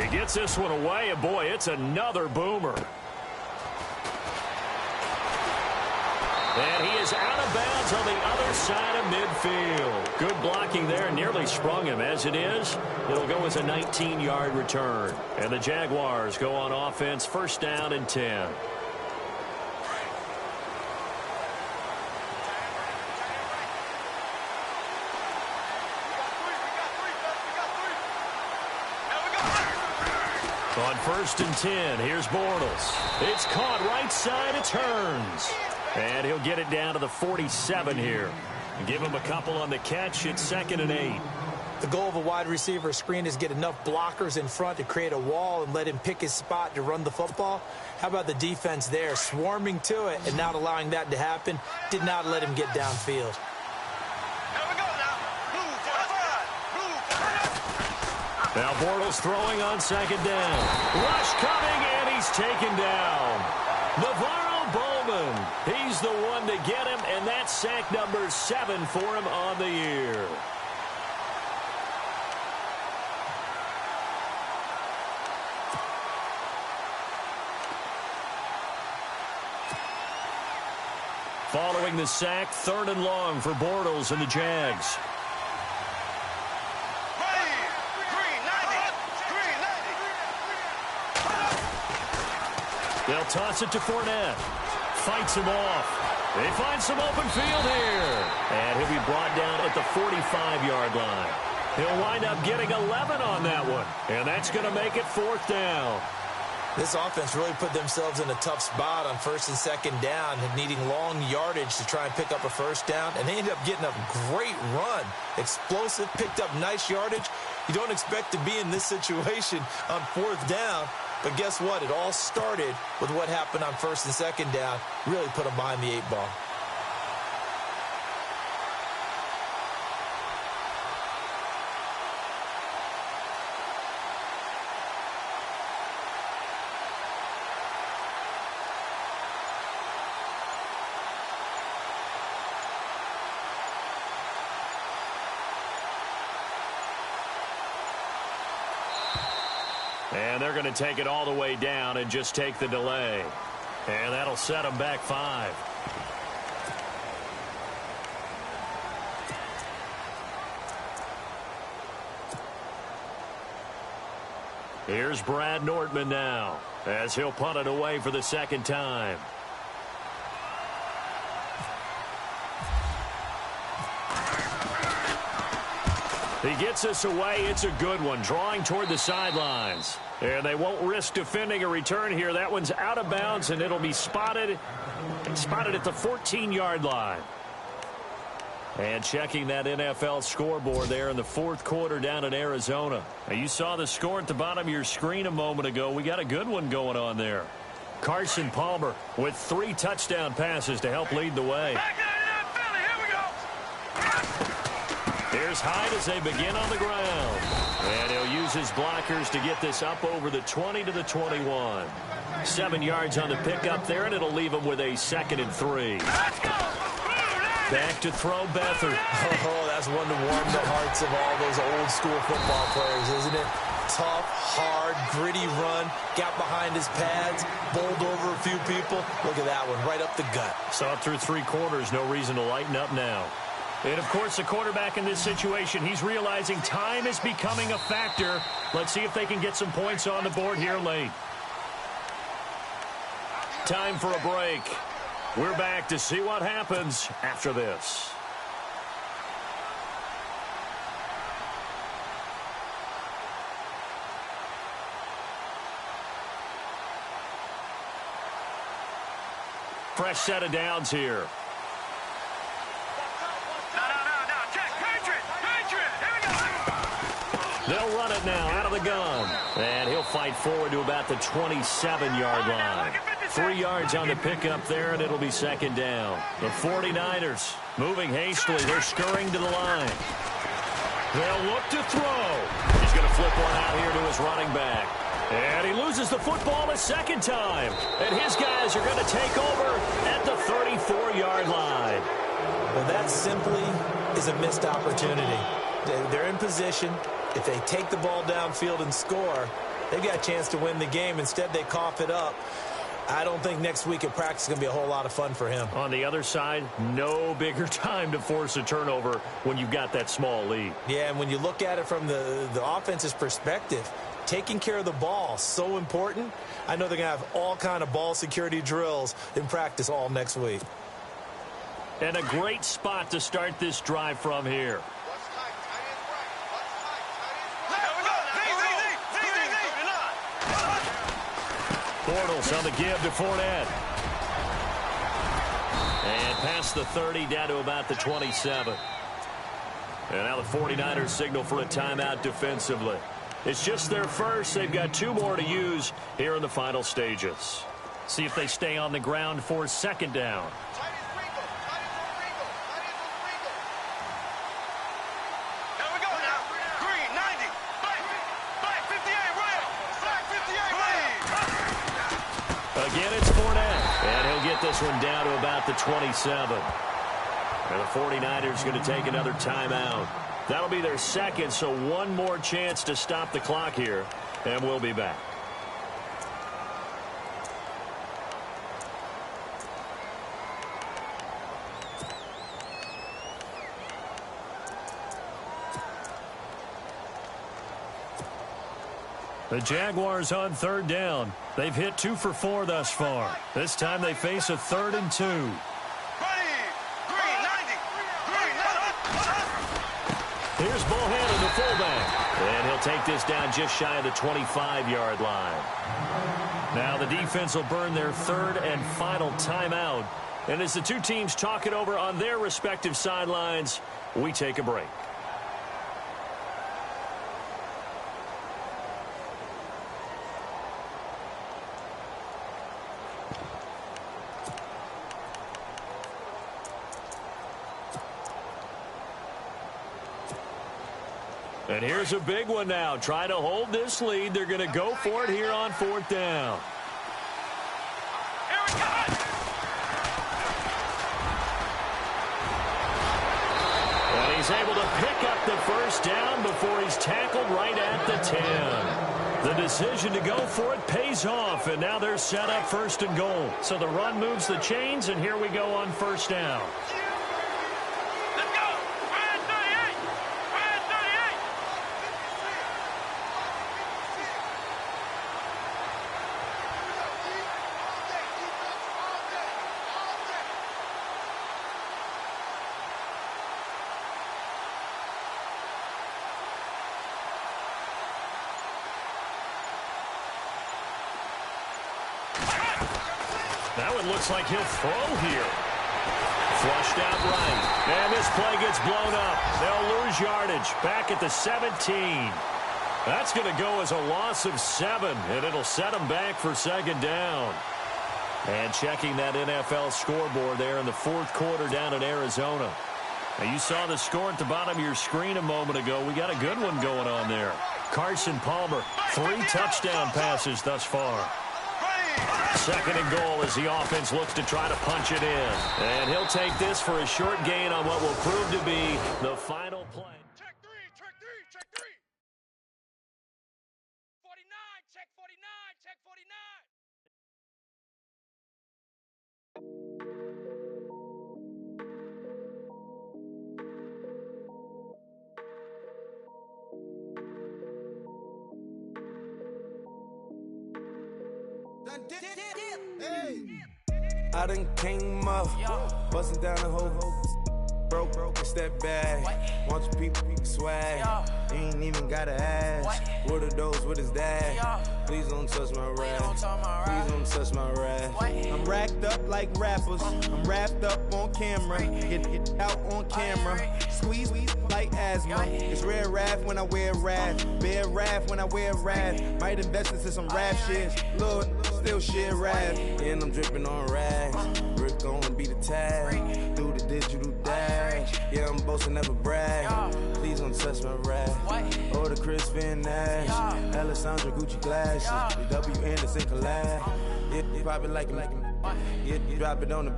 He gets this one away, and boy, it's another boomer. And he is out of bounds on the other side of midfield. Good blocking there, nearly sprung him. As it is, it'll go as a 19-yard return. And the Jaguars go on offense, 1st down and 10. On 1st and 10, here's Bortles. It's caught right side, it turns. And he'll get it down to the 47 here. Give him a couple on the catch. It's 2nd and 8. The goal of a wide receiver screen is get enough blockers in front to create a wall and let him pick his spot to run the football. How about the defense there, swarming to it and not allowing that to happen? Did not let him get downfield. Now Bortles throwing on 2nd down. Rush coming, and he's taken down. Navarro Bowman, he's the one to get him, and that's sack number 7 for him on the year. Following the sack, 3rd and long for Bortles and the Jags. They'll toss it to Fournette. Fights him off. They find some open field here. And he'll be brought down at the 45-yard line. He'll wind up getting 11 on that one. And that's going to make it 4th down. This offense really put themselves in a tough spot on 1st and 2nd down, needing long yardage to try and pick up a 1st down. And they ended up getting a great run. Explosive, picked up nice yardage. You don't expect to be in this situation on 4th down. But guess what? It all started with what happened on 1st and 2nd down. Really put them behind the 8 ball. And they're going to take it all the way down and just take the delay. And that'll set them back 5. Here's Brad Nortman now, as he'll punt it away for the 2nd time. He gets us away. It's a good one, drawing toward the sidelines. And they won't risk defending a return here. That one's out of bounds, and it'll be spotted at the 14-yard line. And checking that NFL scoreboard there in the 4th quarter down in Arizona. Now, you saw the score at the bottom of your screen a moment ago. We got a good one going on there. Carson Palmer with 3 touchdown passes to help lead the way. Here's Hyde as they begin on the ground. And he'll use his blockers to get this up over the 20 to the 21. 7 yards on the pickup there, and it'll leave him with a 2nd and 3. Back to throw Beathard. Oh, that's one to warm the hearts of all those old school football players, isn't it? Tough, hard, gritty run. Got behind his pads, bowled over a few people. Look at that one, right up the gut. Saw it through 3 quarters. No reason to lighten up now. And, of course, the quarterback in this situation, he's realizing time is becoming a factor. Let's see if they can get some points on the board here late. Time for a break. We're back to see what happens after this. Fresh set of downs here. They'll run it now out of the gun. And he'll fight forward to about the 27-yard line. 3 yards on the pickup there, and it'll be 2nd down. The 49ers moving hastily. They're scurrying to the line. They'll look to throw. He's going to flip one out here to his running back. And he loses the football a 2nd time. And his guys are going to take over at the 34-yard line. Well, that simply is a missed opportunity. They're in position. If they take the ball downfield and score, they've got a chance to win the game. Instead, they cough it up. I don't think next week at practice is going to be a whole lot of fun for him. On the other side, no bigger time to force a turnover when you've got that small lead. Yeah, and when you look at it from the offense's perspective, taking care of the ball, so important. I know they're going to have all kind of ball security drills in practice all next week. And a great spot to start this drive from here. Bortles on the give to Fournette. And past the 30, down to about the 27. And now the 49ers signal for a timeout defensively. It's just their first. They've got 2 more to use here in the final stages. See if they stay on the ground for 2nd down. Again, it's Fournette. And he'll get this one down to about the 27. And the 49ers going to take another timeout. That'll be their 2nd, so 1 more chance to stop the clock here. And we'll be back. The Jaguars on 3rd down. They've hit 2 for 4 thus far. This time they face a 3rd and 2. Here's Bohannon, the fullback. And he'll take this down just shy of the 25-yard line. Now the defense will burn their third and final timeout. And as the two teams talk it over on their respective sidelines, we take a break. And here's a big one now. Trying to hold this lead. They're going to go for it here on 4th down. Here we go. And he's able to pick up the first down before he's tackled right at the 10. The decision to go for it pays off, and now they're set up 1st and goal. So the run moves the chains, and here we go on 1st down. Let's go. Ryan 38. Ryan 38. Now it looks like he'll throw here. Flushed out right. And this play gets blown up. They'll lose yardage back at the 17. That's going to go as a loss of 7, and it'll set them back for 2nd down. And checking that NFL scoreboard there in the 4th quarter down in Arizona. Now you saw the score at the bottom of your screen a moment ago. We got a good one going on there. Carson Palmer, 3 touchdown passes thus far. 2nd and goal as the offense looks to try to punch it in. And he'll take this for a short gain on what will prove to be the final play. Check 3, check 3, check 3. 49, check 49, check 49. I done came up, busting down the whole broke, it's that bad. Want your people swag, you ain't even gotta ask. What are those, what is that? Please don't touch my rap, please don't touch my rap. I'm racked up like rappers, I'm wrapped up on camera, get out on camera, squeeze like asthma. It's rare wrath when I wear wrath, bare wrath when I wear wrath. Might invest into some rap shit, Lord, still shit rap. And I'm dripping on rags, Rick gonna be the tag, do the digital dash. Yeah, I'm boasting, never brag. Please don't touch my rap. Or the Chris Van Nash, Alessandra Gucci glasses, the W Anderson collab. Yeah, you pop it like it. Yeah, you drop it on the.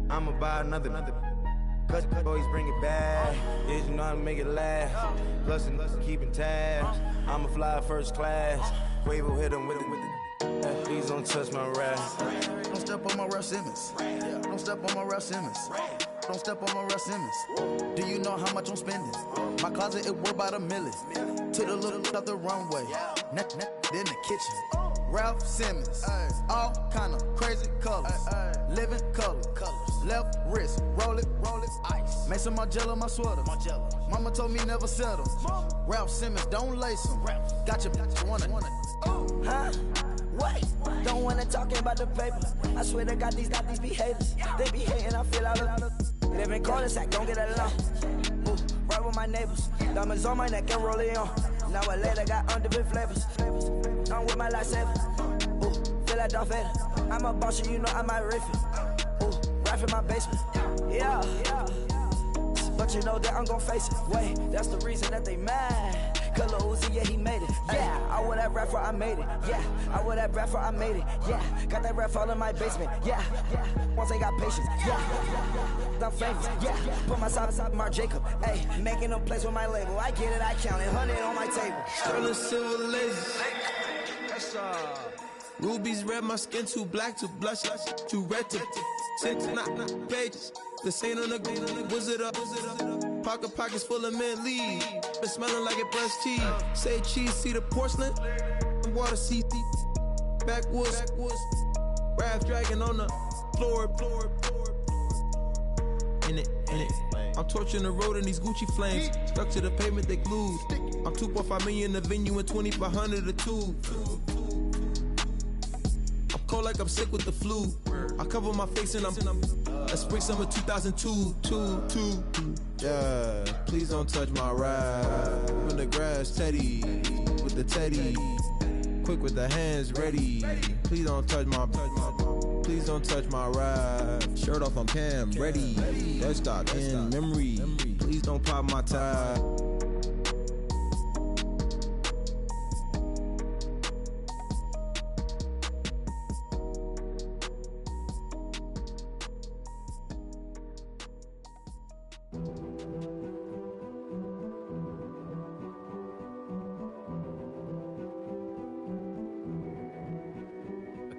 I'ma buy another. Cause always bring it back. Yeah, you know how to make it last. Plus and keeping tabs. I'ma fly 1st class. Quavo hit him with it. Please don't touch my rap. Don't step on my Ralph Simmons. Don't step on my Ralph Simmons. Don't step on my Ralph Simmons. Do you know how much I'm spending? My closet, it worth about $1 million. To the little of the runway. Then the kitchen. Ralph Simmons. All kind of crazy colors. Living colors. Left wrist. Roll it. Ice. Mason Margiela, my sweater. Mama told me never settle. Ralph Simmons, don't lace him. Got your wanna. Huh? What? Don't wanna talk about the paper. I swear to God, these be haters. They be hating, I feel out of. Live in cul-de-sac, don't get along. Ooh, right with my neighbors. Diamonds on my neck and roll it on. Now I later got underbit flavors. I'm with my lifesaver. Ooh, feel like Darth Vader. I'm a boss, you know I might riff it. Ooh, right in my basement. Yeah. But you know that I'm gon' face it. Wait, that's the reason that they mad. Cause Lil Uzi, yeah, he made it. Yeah, I wear that rapper, I made it. Yeah, I wear that rapper, I made it. Yeah, got that rap all in my basement. Yeah, once I got patience. Yeah, I'm famous. Yeah, put my side Mark Jacob. Hey, making a place with my label. I get it, I count it. 100 on my table. Sterling silver laces. Rubies red, my skin too black to blush. Too red to six, not pages. This ain't on the wizard up. Pockets full of mint leaves. Been smelling like it brushed teeth. Say cheese, see the porcelain. Water, see backwoods. Raft dragging on the floor. In it. I'm torching the road in these Gucci flames. Stuck to the pavement, they glued. I'm 2.5 million a venue and 2,500 a tube. I'm cold like I'm sick with the flu. I cover my face and I'm spring summer 2002. Yeah, please don't touch my ride. In the grass, Teddy, with the Teddy. Quick with the hands ready. Please don't touch my ride. Shirt off on cam, ready. Let's start in memory. Please don't pop my tie.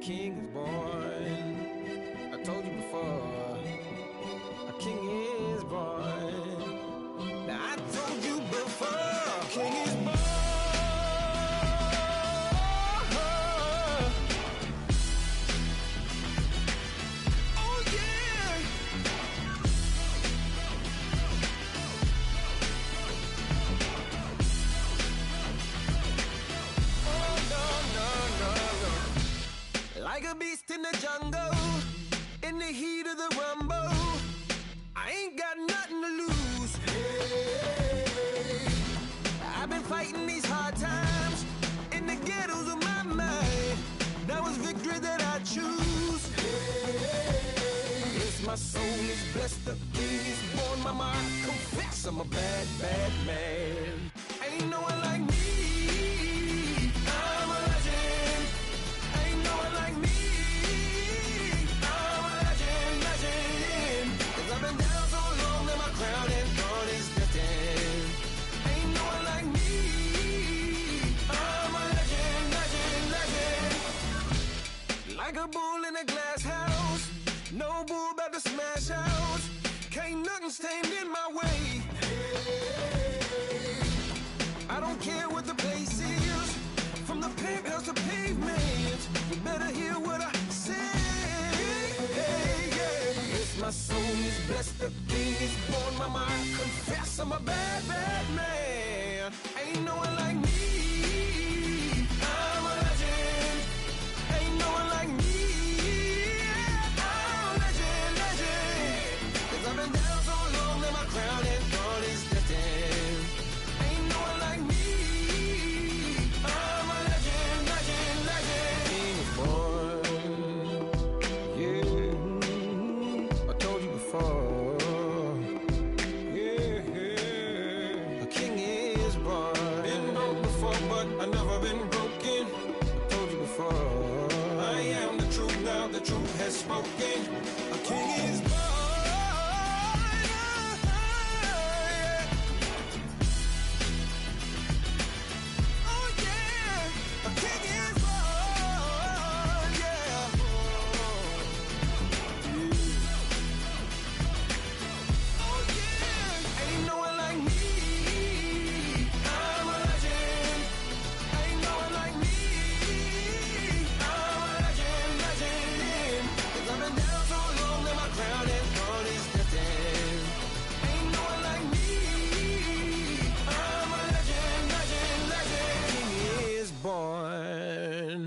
King is born. I told you before. A king is born. Now I told you before. King is born. Oh yeah. Oh no. Like a beast in the jungle, in the heat of the rumble, I ain't got nothing to lose. Hey, I've been fighting these hard times in the ghettos of my mind. Now it's victory that I choose. Hey, yes, my soul is blessed, the king is born. Mama, I confess I'm a bad, bad man. Ain't no one like me. I'm a legend. Ain't no one like me. I'm a legend, legend. 'Cause I've been down so long that my crown and throne is destined. Ain't no one like me. I'm a legend, legend, legend. Like a bull in a glass house. No bull about to smash out. Can't nothing stand in my way. I don't care what the place is. From the penthouse to pavement, you better hear what I say. Hey, yeah. Yes, my soul is blessed, the king is born. Mama, I confess I'm a bad, bad man. Ain't no one like me. I'm a legend. Ain't no one like me. I'm a legend, legend. 'Cause I've been down so long that my crown and throne is destined. Ain't no one like me. I'm a legend, legend, legend. King is born. Yeah, I told you before. Yeah, a king is born. Been broke before, but I never been broken. I told you before. I am the truth now. The truth has spoken. A king is born. Oh yeah, a king is born. Yeah. Oh yeah, ain't no one like me. I'm a legend. Ain't no one like me. I'm a legend, legend. 'Cause I've been down so long that my crown and throne is destined. Ain't no one like me. I'm a legend, legend, legend. King is born.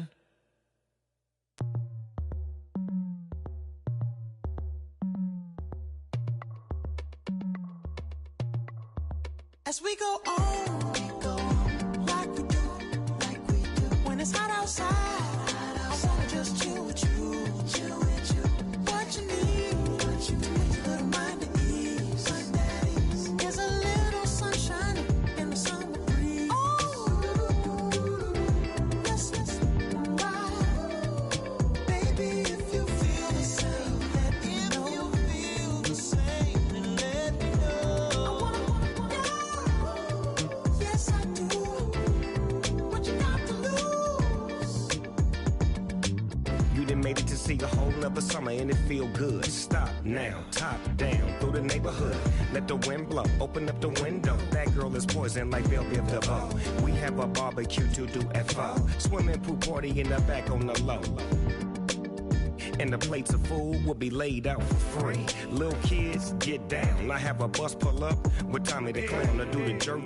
As we go on, like we do, when it's hot outside, I wanna just chill with you. What you need, a little mind at ease. There's a little sunshine in the summer breeze. Yes, why? Baby, if you feel the same, let me know. I wanna yes, I do. What you got to lose? You done made it to see a whole nother summer and it feel good. Stop now, top down, through the neighborhood. Let the wind blow, open up the window. That girl is poison like Velvet DeVoe. We have a barbecue to do at 4. Swimming pool party in the back on the low. and the plates of food will be laid out for free. Little kids, get down. I have a bus pull up with Tommy the Clown to do the jerk.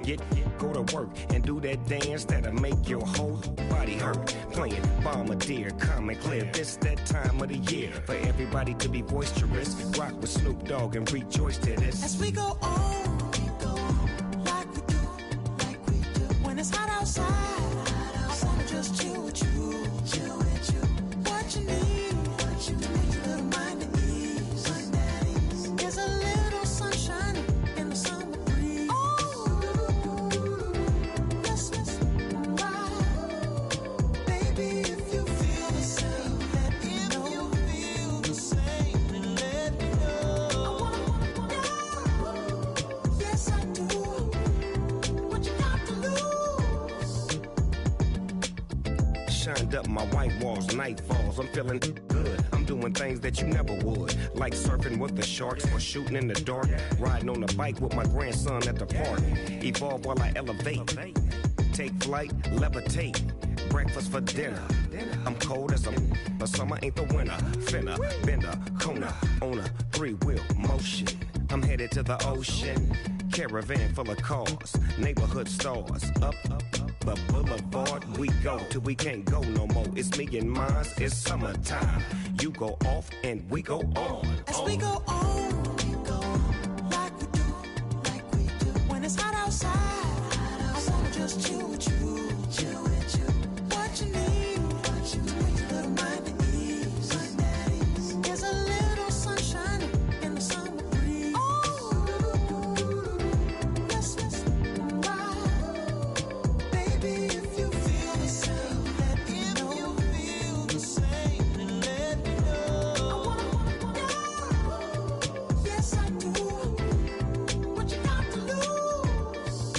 Go to work and do that dance that'll make your whole body hurt. Playing Bombardier, Common Clear. This that time of the year for everybody to be boisterous. Rock with Snoop Dogg and rejoice to this. As we go on, like we do. When it's hot outside, I wanna just chill with you. What you need, a little mind at ease. There's a little sunshine in the summer breeze. Let's ride. Baby, if you feel the same, let me know. If you feel the same, then let me know. I wanna, yes I do. What you got to lose? Shined up my white walls, night falls. I'm feeling good. I'm doing things that you never would, like surfing with the sharks or shooting in the dark, riding on a bike with my grandson at the park. Evolve while I elevate, take flight, levitate, breakfast for dinner. I'm cold as but summer ain't the winter. Finna, bender, Kona, on a 3-wheel motion. I'm headed to the ocean, caravan full of cars, neighborhood stars. Up the boulevard we go till we can't go no more. It's me and mine, it's summertime. You go off and we go on. As we go on, like we do. When it's hot outside, I wanna just chill with you. What you need, a little mind at ease. There's a little sunshine in the summer breeze. Let's ride. Baby, if you feel the same, let me know. If you feel the same, then let me know. Yes, I do. What you got to lose?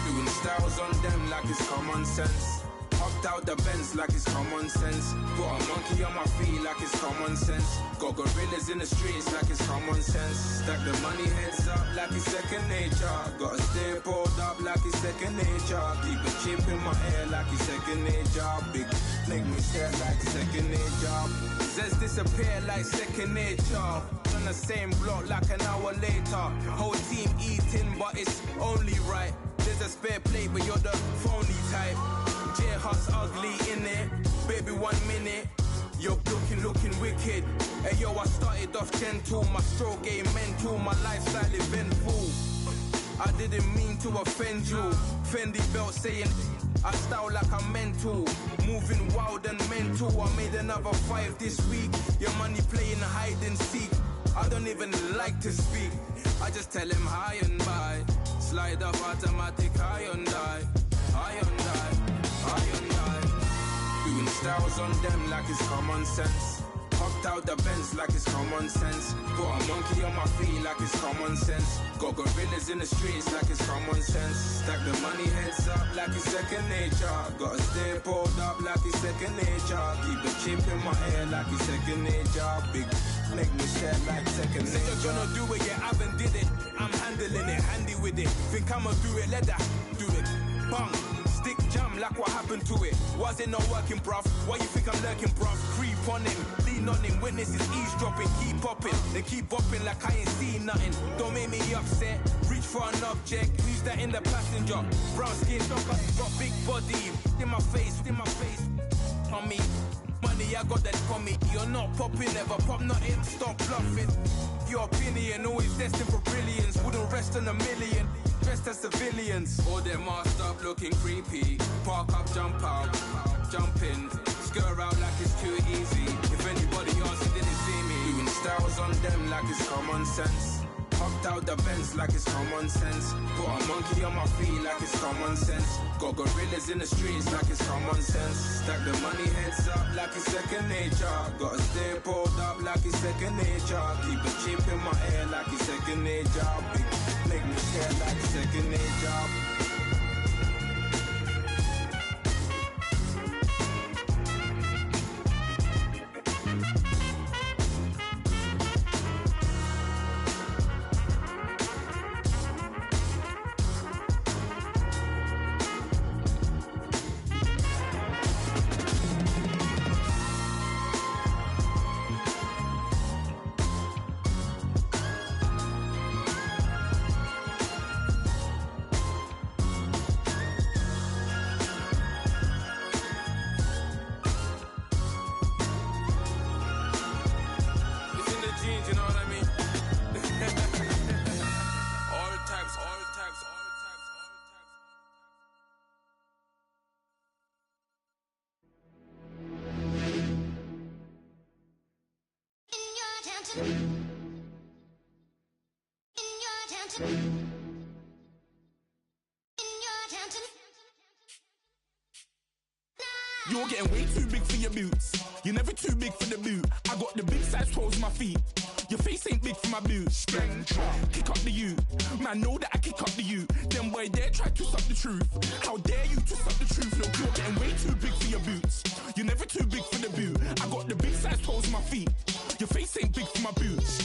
Doing styles on them like it's common sense. Hopped out the Benz like it's common sense. Got a monkey on my feet like it's common sense. Got gorillas in the streets like it's common sense. Stack the money heads up like it's second nature. Gotta stay pulled up like it's second nature. Keep a chip in my ear like it's second nature. Big make me stare like second nature. Says disappear like second nature. On the same block like an hour later. Whole team eating but it's only right. There's a spare plate but you're the phony type. J-Hut's ugly in it. Baby 1 minute. You're looking wicked. Hey yo, I started off gentle. My stroke game mental. My lifestyle eventful. I didn't mean to offend you. Fendi belt saying I style like I'm mental. Moving wild and mental. I made another 5 this week. Your money playing hide and seek. I don't even like to speak. I just tell him hi and bye. Slide up automatic Hyundai. Doing styles on them like it's common sense. Hopped out the Benz like it's common sense. Got a monkey on my feet like it's common sense. Got gorillas in the streets like it's common sense. Stack the money heads up like it's second nature. Gotta stay pulled up like it's second nature. Keep the chip in my ear like it's second nature. Big make me stare like second nature. Said you're gonna do it, yeah, I haven't did it. I'm handling it, handy with it. Think I'ma do it, let that do it. Bang. Stick jam like what happened to it. Was it not working, bruv? Why you think I'm lurking, bruv? Creep on him, lean on him. Witnesses eavesdropping, keep popping. They keep bopping like I ain't seen nothing. Don't make me upset. Reach for an object. Who's that in the passenger? Brown skin, got big body. In my face. On me, money I got that for me. You're not popping, never pop nothing. Stop bluffing. Your opinion always destined for brilliance. Wouldn't rest on a million. Dressed as civilians. All them masked up looking creepy. Park up, jump out, jump in. Skirt out like it's too easy. If anybody else didn't see me. Doing styles on them like it's common sense. Hopped out the Benz like it's common sense. Put a monkey on my feet like it's common sense. Got gorillas in the streets like it's common sense. Stack the money heads up like it's second nature. Gotta stay pulled up like it's second nature. Keep a chip in my ear like it's second nature. Make me care like second nature. You're getting way too big for your boots. You're never too big for the boot. I got the big size toes on my feet. Your face ain't big for my boots. Kick up the you. Man, know that I kick up the you. Them boy dare try to suck the truth. How dare you to suck the truth? Look, you're getting way too big for your boots. You're never too big for the boot. I got the big size toes on my feet. Your face ain't big for my boots.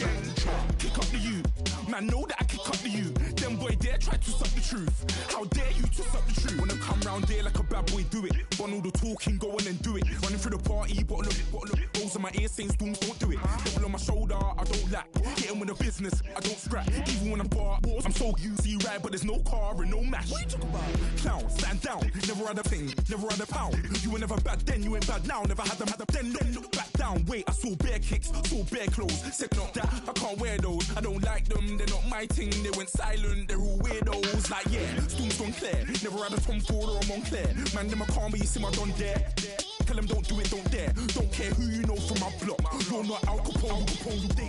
Kick up the you. Man, know that I kick up the you. Them boy dare try to suck the truth. How dare you to suck the truth? Wanna come round there like a bad boy, do it. Want all the talking, go on and do it. Running through the party, bottle of rolls in my ear saying storms, don't do it. Double on my shoulder, I don't lack. Getting with the business, I don't scrap. Even when I'm bar, I'm so easy right, but there's no car and no mash. What you talk about? Clown, stand down. Never had a thing, never had a pound. You were never bad then, you ain't bad now. Never had them, then look back down. Wait, I saw bare kicks, saw bare clothes. Said not that, I can't wear those. I don't like them, they're not my thing. They went silent, they're all weirdos. Like yeah, Storm's gone clear. Never had a Tom Ford or a Montclair. Man, them a calm, but you see my don dare. Tell them don't do it, don't dare. Don't care who you know from my block. You're not Al Capone.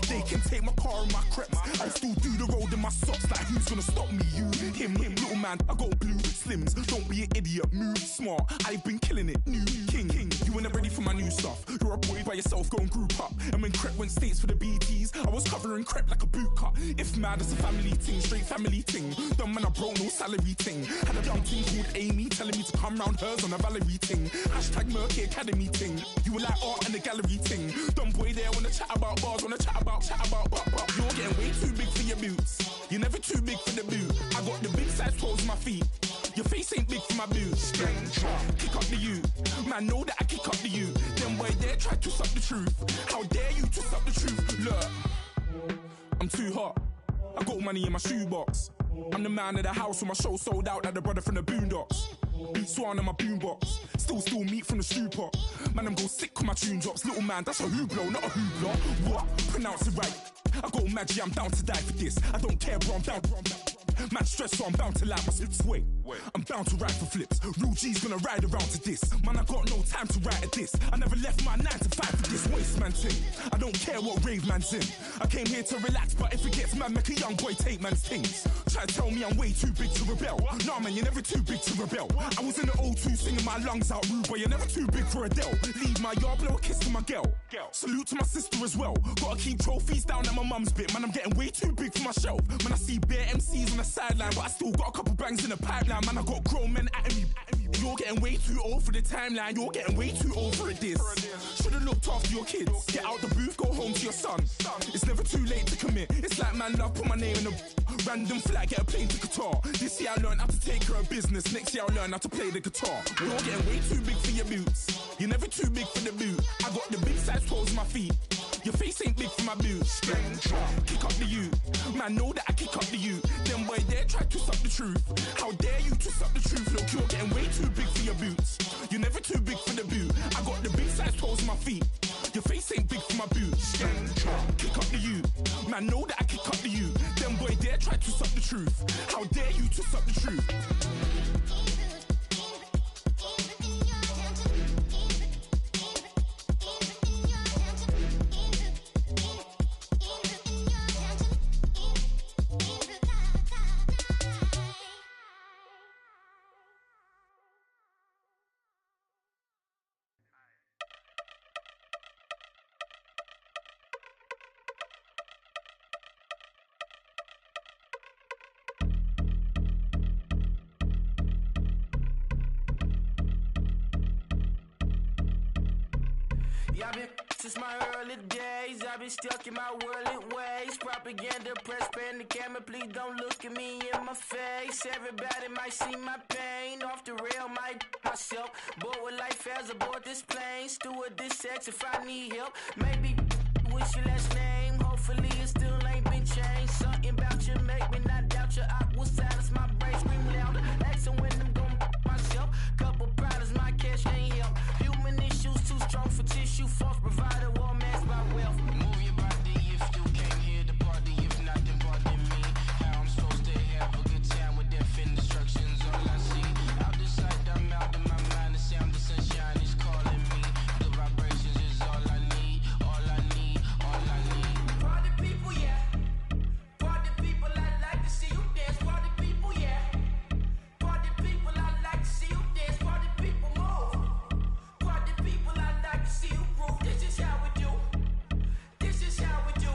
They can take my car and my creps. I still do the road in my socks. Like who's gonna stop me? You, him, little man. I got blue slims. Don't be an idiot. Move smart. I've been killing it. New king. You ain't ready for my new stuff. You're a boy by yourself. Go and group up. And when Crep went states for the BTs, I was covering Crep like a boot cut. If mad, it's a family thing. Straight family thing. Dumb man, I broke no salary thing. Had a young thing called Amy telling me to come round hers on a Valerie thing. Hashtag Murky Academy thing. You were like art and the gallery thing. Dumb boy there wanna chat about bars, wanna chat about. You're getting way too big for your boots. You're never too big for the boot. I got the big size toes on my feet. Your face ain't big for my boots. Kick up the you. Man, know that I kick up the you. Them boy there try to suck the truth. How dare you to suck the truth? Look, I'm too hot. I got money in my shoebox. I'm the man of the house when my show sold out like the brother from the Boondocks. Beat Swan in my boombox. Still meat from the stew pot. Man, I'm go sick when my tune drops. Little man, that's a hooplo, not a hoopla. What? Pronounce it right. I got magic, I'm down to die for this. I don't care, bro, I'm down. Man stressed, so I'm bound to like my slips. Wait, I'm bound to ride for flips. Real G's gonna ride around to this. Man, I got no time to write at this. I never left my 9 to 5 for this waste man thing. I don't care what rave man's in. I came here to relax, but if it gets mad, make a young boy take man's things. Try to tell me I'm way too big to rebel. Nah, man, you're never too big to rebel. I was in the O2 singing my lungs out, rude boy, you're never too big for Adele. Leave my yard, blow a kiss to my girl. Salute to my sister as well. Gotta keep trophies down at my mum's bit. Man, I'm getting way too big for my shelf. Man, I see bare MCs on the sideline, but I still got a couple bangs in the pipeline. Man, I got grown men at me. You're getting way too old for the timeline. You're getting way too old for a diss. Should've looked after your kids. Get out the booth, go home to your son. It's never too late to commit. It's like man love, put my name in a random flat, get a plane to Qatar. This year I learned how to take care of business. Next year I'll learn how to play the guitar. You're getting way too big for your boots. You're never too big for the boot. I got the big size toes on my feet. Your face ain't big for my boots. Kick up the you. Man, know that I kick up the you. Them boy there try to suck the truth. How dare you to suck the truth? Look, you're getting way too big for your boots. You're never too big for the boot. I got the big size toes on my feet. Your face ain't big for my boots. Kick up the you. Man, know that I kick up the you. Them boy there try to suck the truth. How dare you to suck the truth? Yeah, I've been since my early days. I've been stuck in my worldly ways. Propaganda, press, pan the camera. Please don't look at me in my face. Everybody might see my pain. Off the rail, might myself. Bored with life as aboard this plane. Steward this sex if I need help. Maybe what's your last name? Hopefully it still ain't been changed. Something about you make me not doubt you. I will silence my brain, scream louder. Asking when I'm gon' myself. Couple problems, my cash ain't help. Human issues too strong for tissue. False provider, war mask by wealth. Move your body if you came here to party. If not, then pardon me. How I'm supposed to have a good time with death and destruction's all I see. Out the sight, I'm out of my mind. The sound, the sunshine is calling me. The vibrations is all I need. All I need, all I need. Party people, yeah. Party people, I'd like to see you dance. Party people, yeah. Party people, I'd like to see you dance. Party people, move. Party people, I'd like to see you groove. This is how we do. This is how we do.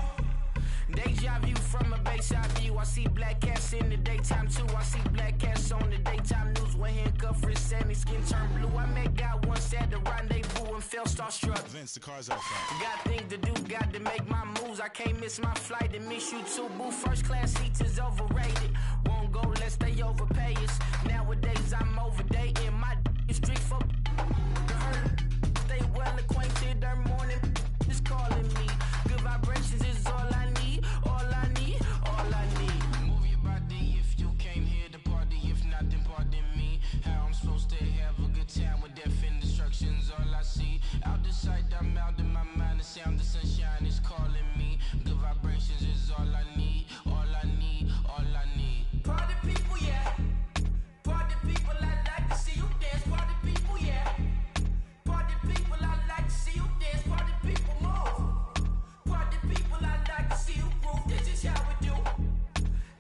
Deja view from a bayside view. I see black cats in the daytime too. I see black cats on the daytime news. When handcuffed, wrist and his skin turned blue. I met God once at the rendezvous and felt starstruck. Vince, the car's outside. Got things to do, got to make my moves. I can't miss my flight and miss you too, boo. First class seats is overrated. Won't go less they overpay us. Nowadays I'm overdating. My street for the hurt. Stay well acquainted. Their morning is calling me. Good vibrations is all I need. All I need. All I need. Move your body if you came here to party. If not, then pardon me. How I'm supposed to have a good time with death and destruction's all I see. Out the sight, I'm out in my mind. The sound, the sunshine is calling me. Good vibrations is all I need. All I need. All I need. Party people, yeah. Party people, I'd like to see you dance. Party people, yeah. Party people, I'd like to see you dance. Party people, move. Party people, I'd like to see you groove. This is how we do.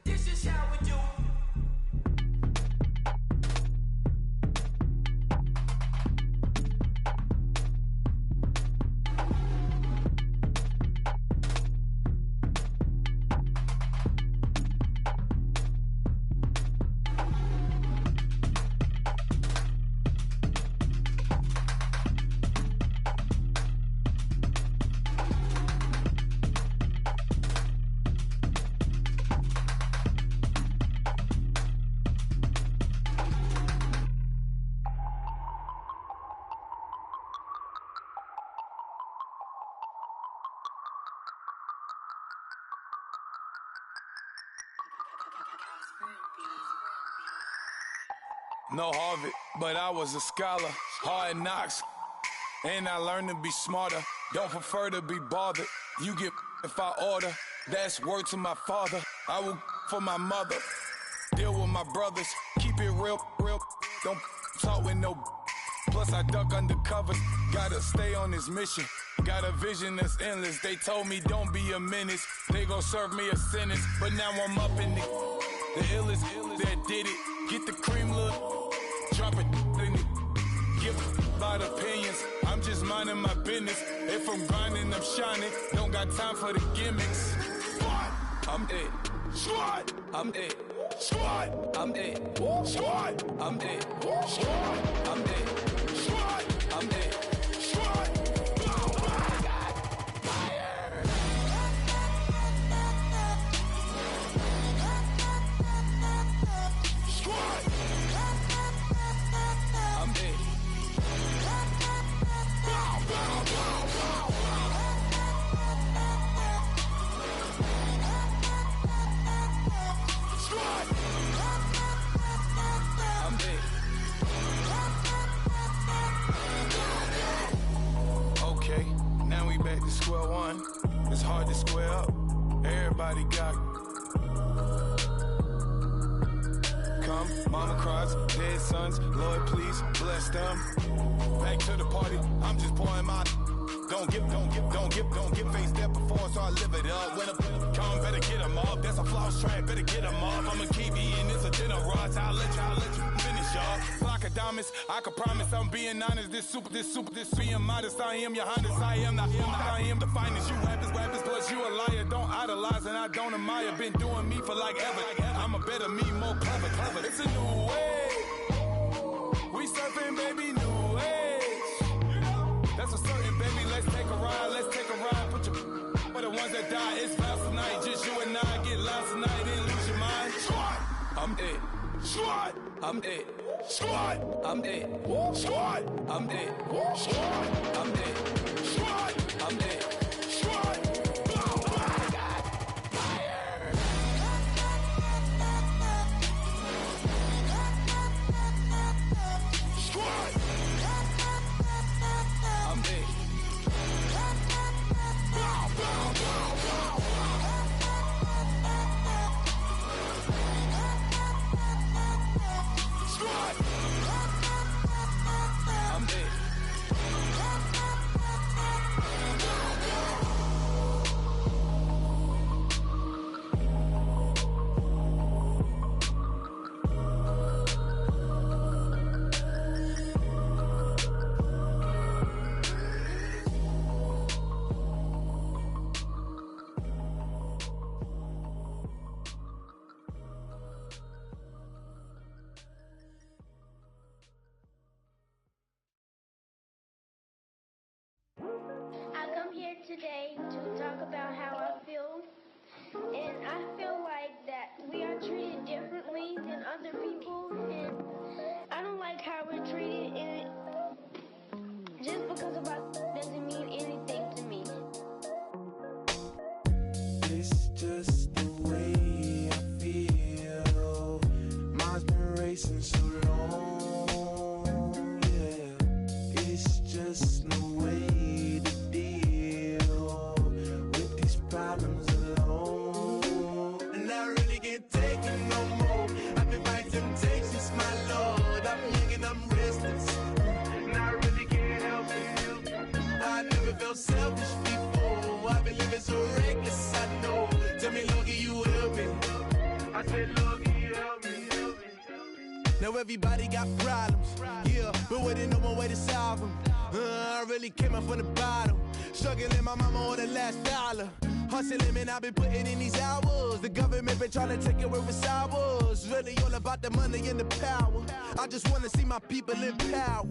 This is how we do. No Harvard, but I was a scholar. Hard knocks, and I learned to be smarter. Don't prefer to be bothered. You get if I order. That's word to my father. I will for my mother. Deal with my brothers. Keep it real, real. Don't talk with no. Plus I duck undercover. Gotta stay on this mission. Got a vision that's endless. They told me don't be a menace. They gon' serve me a sentence. But now I'm up in the illest that did it. Get the cream look. Drop it in it. Give about opinions. I'm just minding my business. If I'm grinding, I'm shining. Don't got time for the gimmicks. Squad, I'm it. Squad, I'm it. Squad, I'm it. Squad, I'm it. Squad, I'm it. Squad, I'm it. Squad. Square one, it's hard to square up. Everybody got come, mama cries, dead sons. Lord, please bless them. Back to the party, I'm just pouring my. Don't give face that before, so I live it up. When I come, better get them up. That's a floss track, better get them up. I'ma keep eating this a dinner rush. I'll let you finish, y'all. Flock of diamonds, I can promise I'm being honest. This being modest. I am your highness, I am not him, I am the finest. You rappers, plus you a liar. Don't idolize and I don't admire. Been doing me for like ever. I'm a better me, more clever. It's a new way. We surfing, baby, new age. That's that's a certain, baby. Let's take a ride, let's take a ride. Put your for the ones that die. It's vows tonight, just you and I. Get lost tonight, then lose your mind. Squad, I'm dead. Squad, I'm dead. Squad, I'm dead. Squad, I'm dead. Squad, I'm dead. Squad, I'm dead. Squad, oh my God, fire! Squad, I'm dead. Squad, I'm dead. I come here today to talk about how I feel, and I feel like that we are treated differently than other people, and I don't like how we're treated, and just because of our doesn't mean anything to me. It's just the way I feel. Mine's been racing so long, yeah. It's just no way to deal with these problems alone. And I really can't take it no more. I've been fighting temptations, my Lord. I'm young and I'm restless, and I really can't help it. I never felt selfish before. I've been living so reckless, I know. Tell me, Lord, can you help me? I said, Lord, can you help me? Now everybody got problems, yeah, but waiting no one way to solve them. I really came up from the bottom, struggling my mama on the last dollar. Hustling, man, I've been putting in these hours. The government been trying to take away what's ours. Really all about the money and the power. I just wanna see my people in power.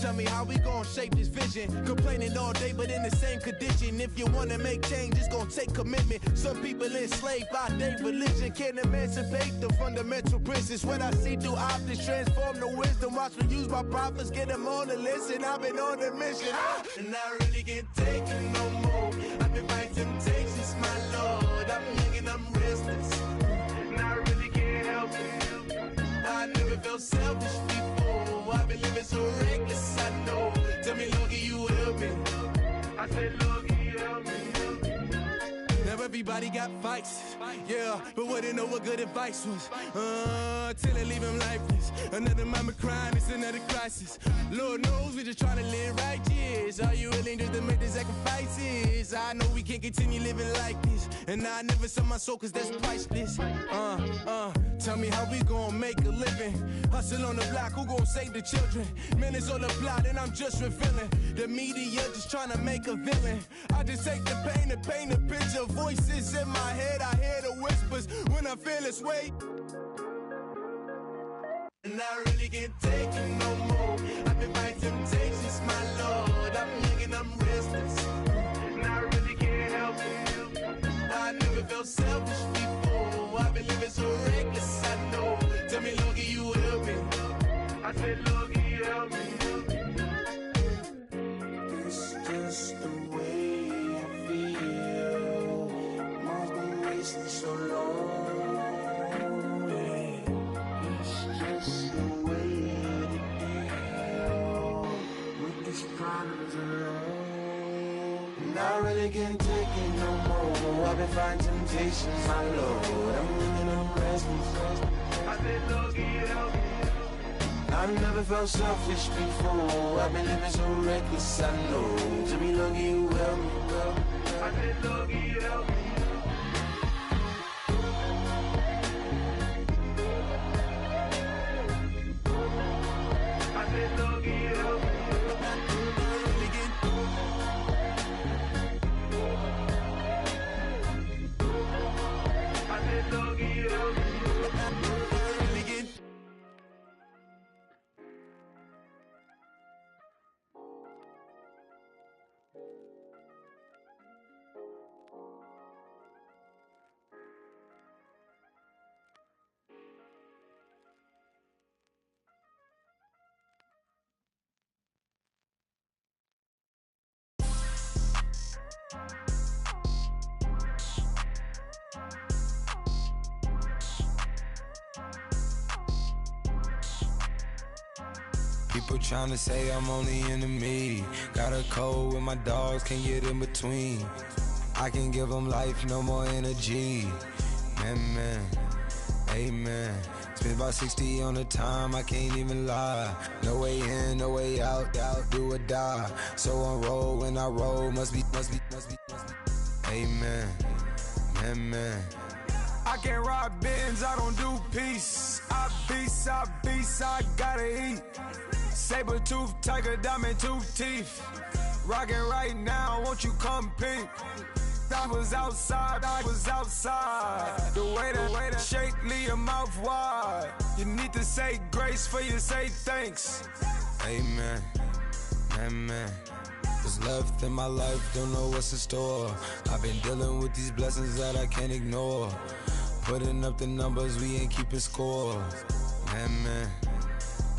Tell me how we gon' shape this vision. Complaining all day, but in the same condition. If you wanna make change, it's gon' take commitment. Some people enslaved by their religion can't emancipate the fundamental principles. What I see through optics transform the wisdom. Watch me use my prophets, get them on the list, and I've been on the mission. And I really can't take it no more. I've been fighting temptations, my Lord. I'm young and I'm restless, and I really can't help it. I never felt selfish before. I've been living so reckless, I know. Tell me, Lord, can you help me? I said, Lord, can you help me? Now everybody got fights, yeah, but wouldn't know what good advice was. Till it leave him lifeless. Another mama crying, it's another crisis. Lord knows we just trying to live righteous. Are you willing just to make the sacrifices? I know we can't continue living like this, and I never sell my soul cause that's priceless. Tell me how we gon' make a living. Hustle on the block, who gon' save the children? Minutes on the plot and I'm just revealing. The media just trying to make a villain. I just take the pain and paint a picture. Voices in my head, I hear the whispers when I feel this way. And I really can't take it no more. I've been fighting temptations, my Lord. I'm young and I'm restless, and I really can't help it. I never felt selfish before. I've been living so reckless, I know. Tell me, Lord, can you help me? I said, Lord, can you help me? It's just the way I feel. Mine's been racing so long, yeah. It's just the way to deal with these problems alone. And I really can't take it no more. I've been fighting temptations, my Lord. I'm living on restless. I said, Lord, can you help me? I've never felt selfish before. I've been living so reckless, I know. To be lucky you help me. I said, Lord, can you help me? I said, Lord, can you help me? I said, Lord, can you help me? People tryna say I'm on the enemy. Got a cold with my dogs, can't get in between. I can give them life, no more energy. Man, amen. Spent about 60 on the time, I can't even lie. No way in, no way out, do or die. So on roll, when I roll, must be. Amen, man. I can't ride Benz, I don't do peace. I beast, I gotta eat. Saber tooth, tiger, diamond tooth teeth. Rockin' right now, won't you come peep? I was outside. The way that shake, leave your mouth wide. You need to say grace for you say thanks. Amen, man. What's left in my life, don't know what's in store. I've been dealing with these blessings that I can't ignore. Putting up the numbers, we ain't keeping score. Man,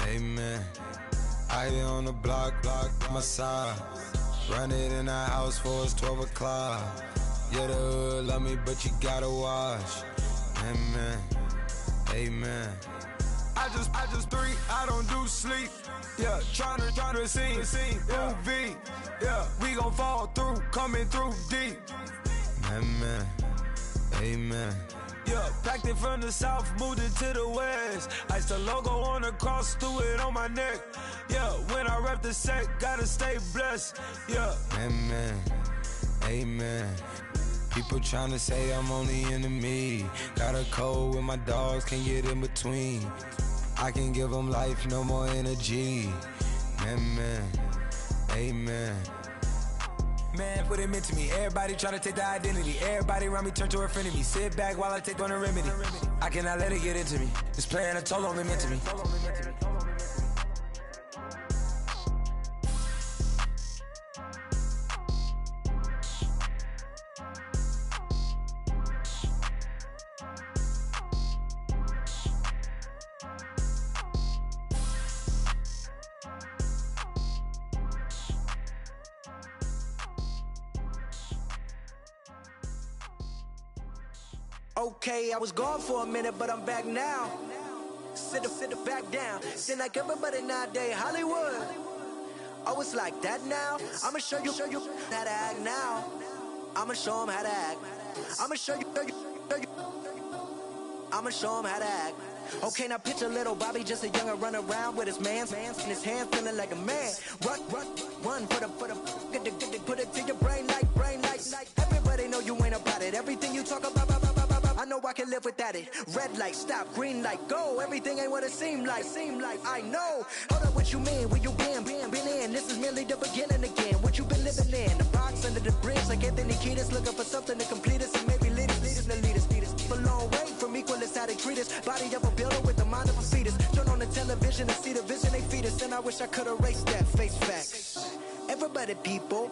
amen. I here on the block, my side. Run it in the house for it's 12 o'clock. Yeah, the hood love me, but you gotta watch. Amen. I just three, I don't do sleep. Yeah, tryna sing movie. Yeah, we gon' fall through, coming through deep. Amen. Yeah, packed it from the south, moved it to the west. Iced the logo on the cross, threw it on my neck. Yeah, when I rep the set, gotta stay blessed. Yeah. Amen. People tryna say I'm on the enemy. Got a cold with my dogs, can't get in between. I can give them life, no more energy. Amen. Man, what it meant to me. Everybody try to take the identity. Everybody around me turn to a friend of me. Sit back while I take on a remedy. I cannot let it get into me. It's playing a toll on me, meant to me. Okay, I was gone for a minute, but I'm back now. Sit the back down. Seem like everybody nowadays, Hollywood. Oh, it's like that now? I'ma show you how to act now. I'ma show them how to act. I'ma show you. I'ma show them how to act. Okay, now picture little Bobby, just a younger run around with his man's in his hand, feeling like a man. Run for the put it to your brain like. Everybody know you ain't about it. Everything you talk about, I know I can live without it. Red light, stop, green light, go. Everything ain't what it seem like. I know. Hold up, what you mean? Where you been in? This is merely the beginning again. What you been living in? The box under the bridge, like Anthony Kiedis, looking for something to complete us and maybe lead us. A long way from equalist, how they treat us. Body of a builder with the mind of a fetus. Turn on the television and see the vision they feed us, and I wish I could erase that. Face facts. Everybody people,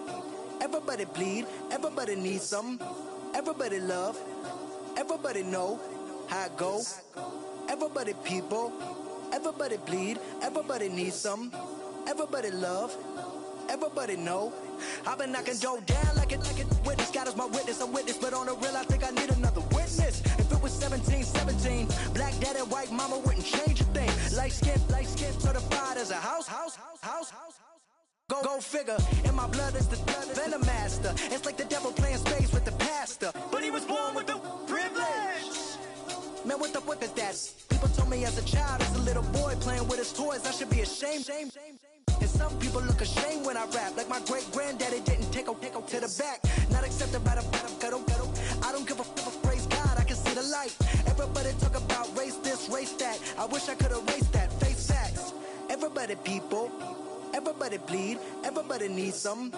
everybody bleed, everybody needs some, everybody love, everybody know how it go. Everybody people, everybody bleed, everybody needs some, everybody love, everybody know. I've been knocking dough down like it witness. God is my witness, I'm witness, but on the real I think I need another witness. If it was 17, black dad and white mama wouldn't change a thing. Light skin, certified as a house. Go figure, in my blood is the venom master. It's like the devil playing space with the pastor, but he was born with the privilege. Man, what is that? People told me as a child, as a little boy playing with his toys, I should be ashamed. And some people look ashamed when I rap, like my great granddaddy didn't take a to the back. Not accepted by the ghetto. I don't give a praise God, I can see the light. Everybody talk about race this, race that. I wish I could erase that. Face facts. Everybody people, everybody bleed, everybody needs some,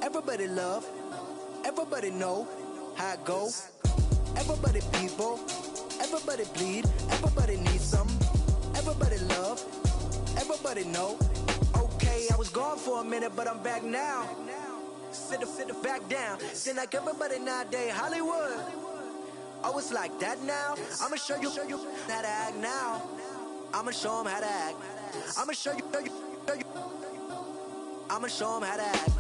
everybody love, everybody know how it go. Everybody people, everybody bleed, everybody needs some, everybody love, everybody know. Okay, I was gone for a minute, but I'm back now. Sit the back down. Seem like everybody nowadays, Hollywood. Oh, it's like that now? I'ma show you how to act now. I'ma show them how to act. I'ma show you. I'ma show them how to act.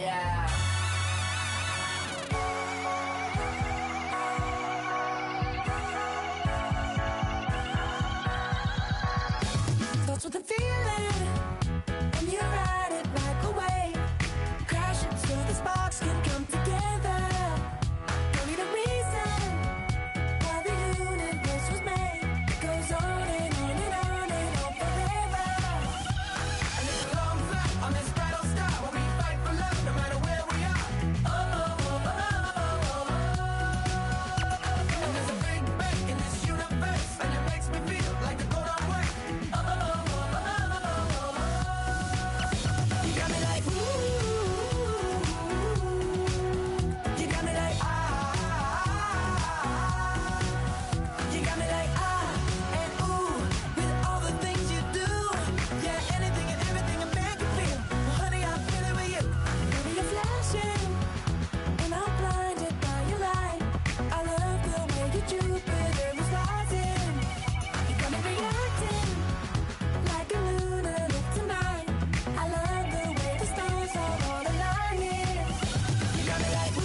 yeah. Starts with a feeling, and you ride it like a wave. Crash it so the sparks can come together. Don't need a reason why the universe was made. It goes on and on and on and on forever. And it's a long flight on this battle star where we fight for love no matter where we are. Oh, oh, oh, oh, oh, oh. And there's a big bang in this universe, and it makes me feel like the go don't work. Oh, oh, oh, oh, oh, oh, oh. You got me like, ooh. You got me like, ah. You got me like, ah, and ooh, with all the things you do. Yeah, anything and everything a man can feel. Well, honey, I feel it with you. Baby, you're flashing, and I'm blinded by your light. I love the way you Jupiter is rising. You got me reacting like a lunatic tonight. I love the way the stars are all aligning. You got me like, ooh.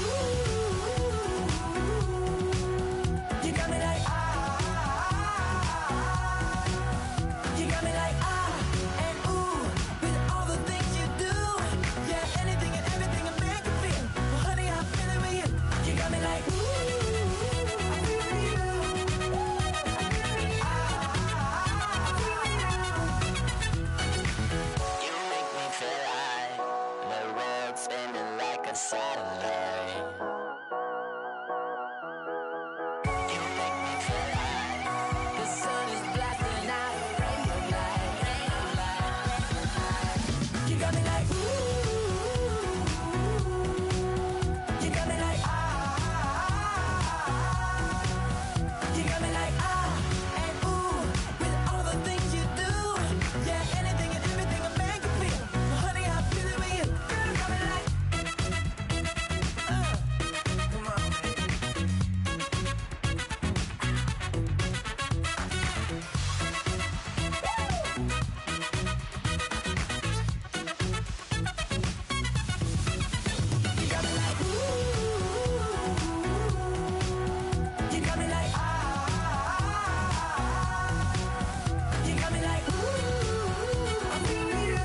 You got me like, ah. You got me like, ah, and ooh, with all the things you do. Yeah, anything and everything a man can feel. Well, honey, I feel it with you. You got me like, ooh. I feel it with you. You make me feel like the world's spinning like a satellite. You make me feel like The sun is blasting out a ray of light, ray of light. You got me like, ooh. You got me like, ah. You got me like, ah, and ooh, with all the things you do. Yeah, anything and everything a man can feel. Well, honey, I feel it with you. Girl, you got me like, come on, you got me like, ooh. You got me like, ah. You got me like, ooh. I feel you.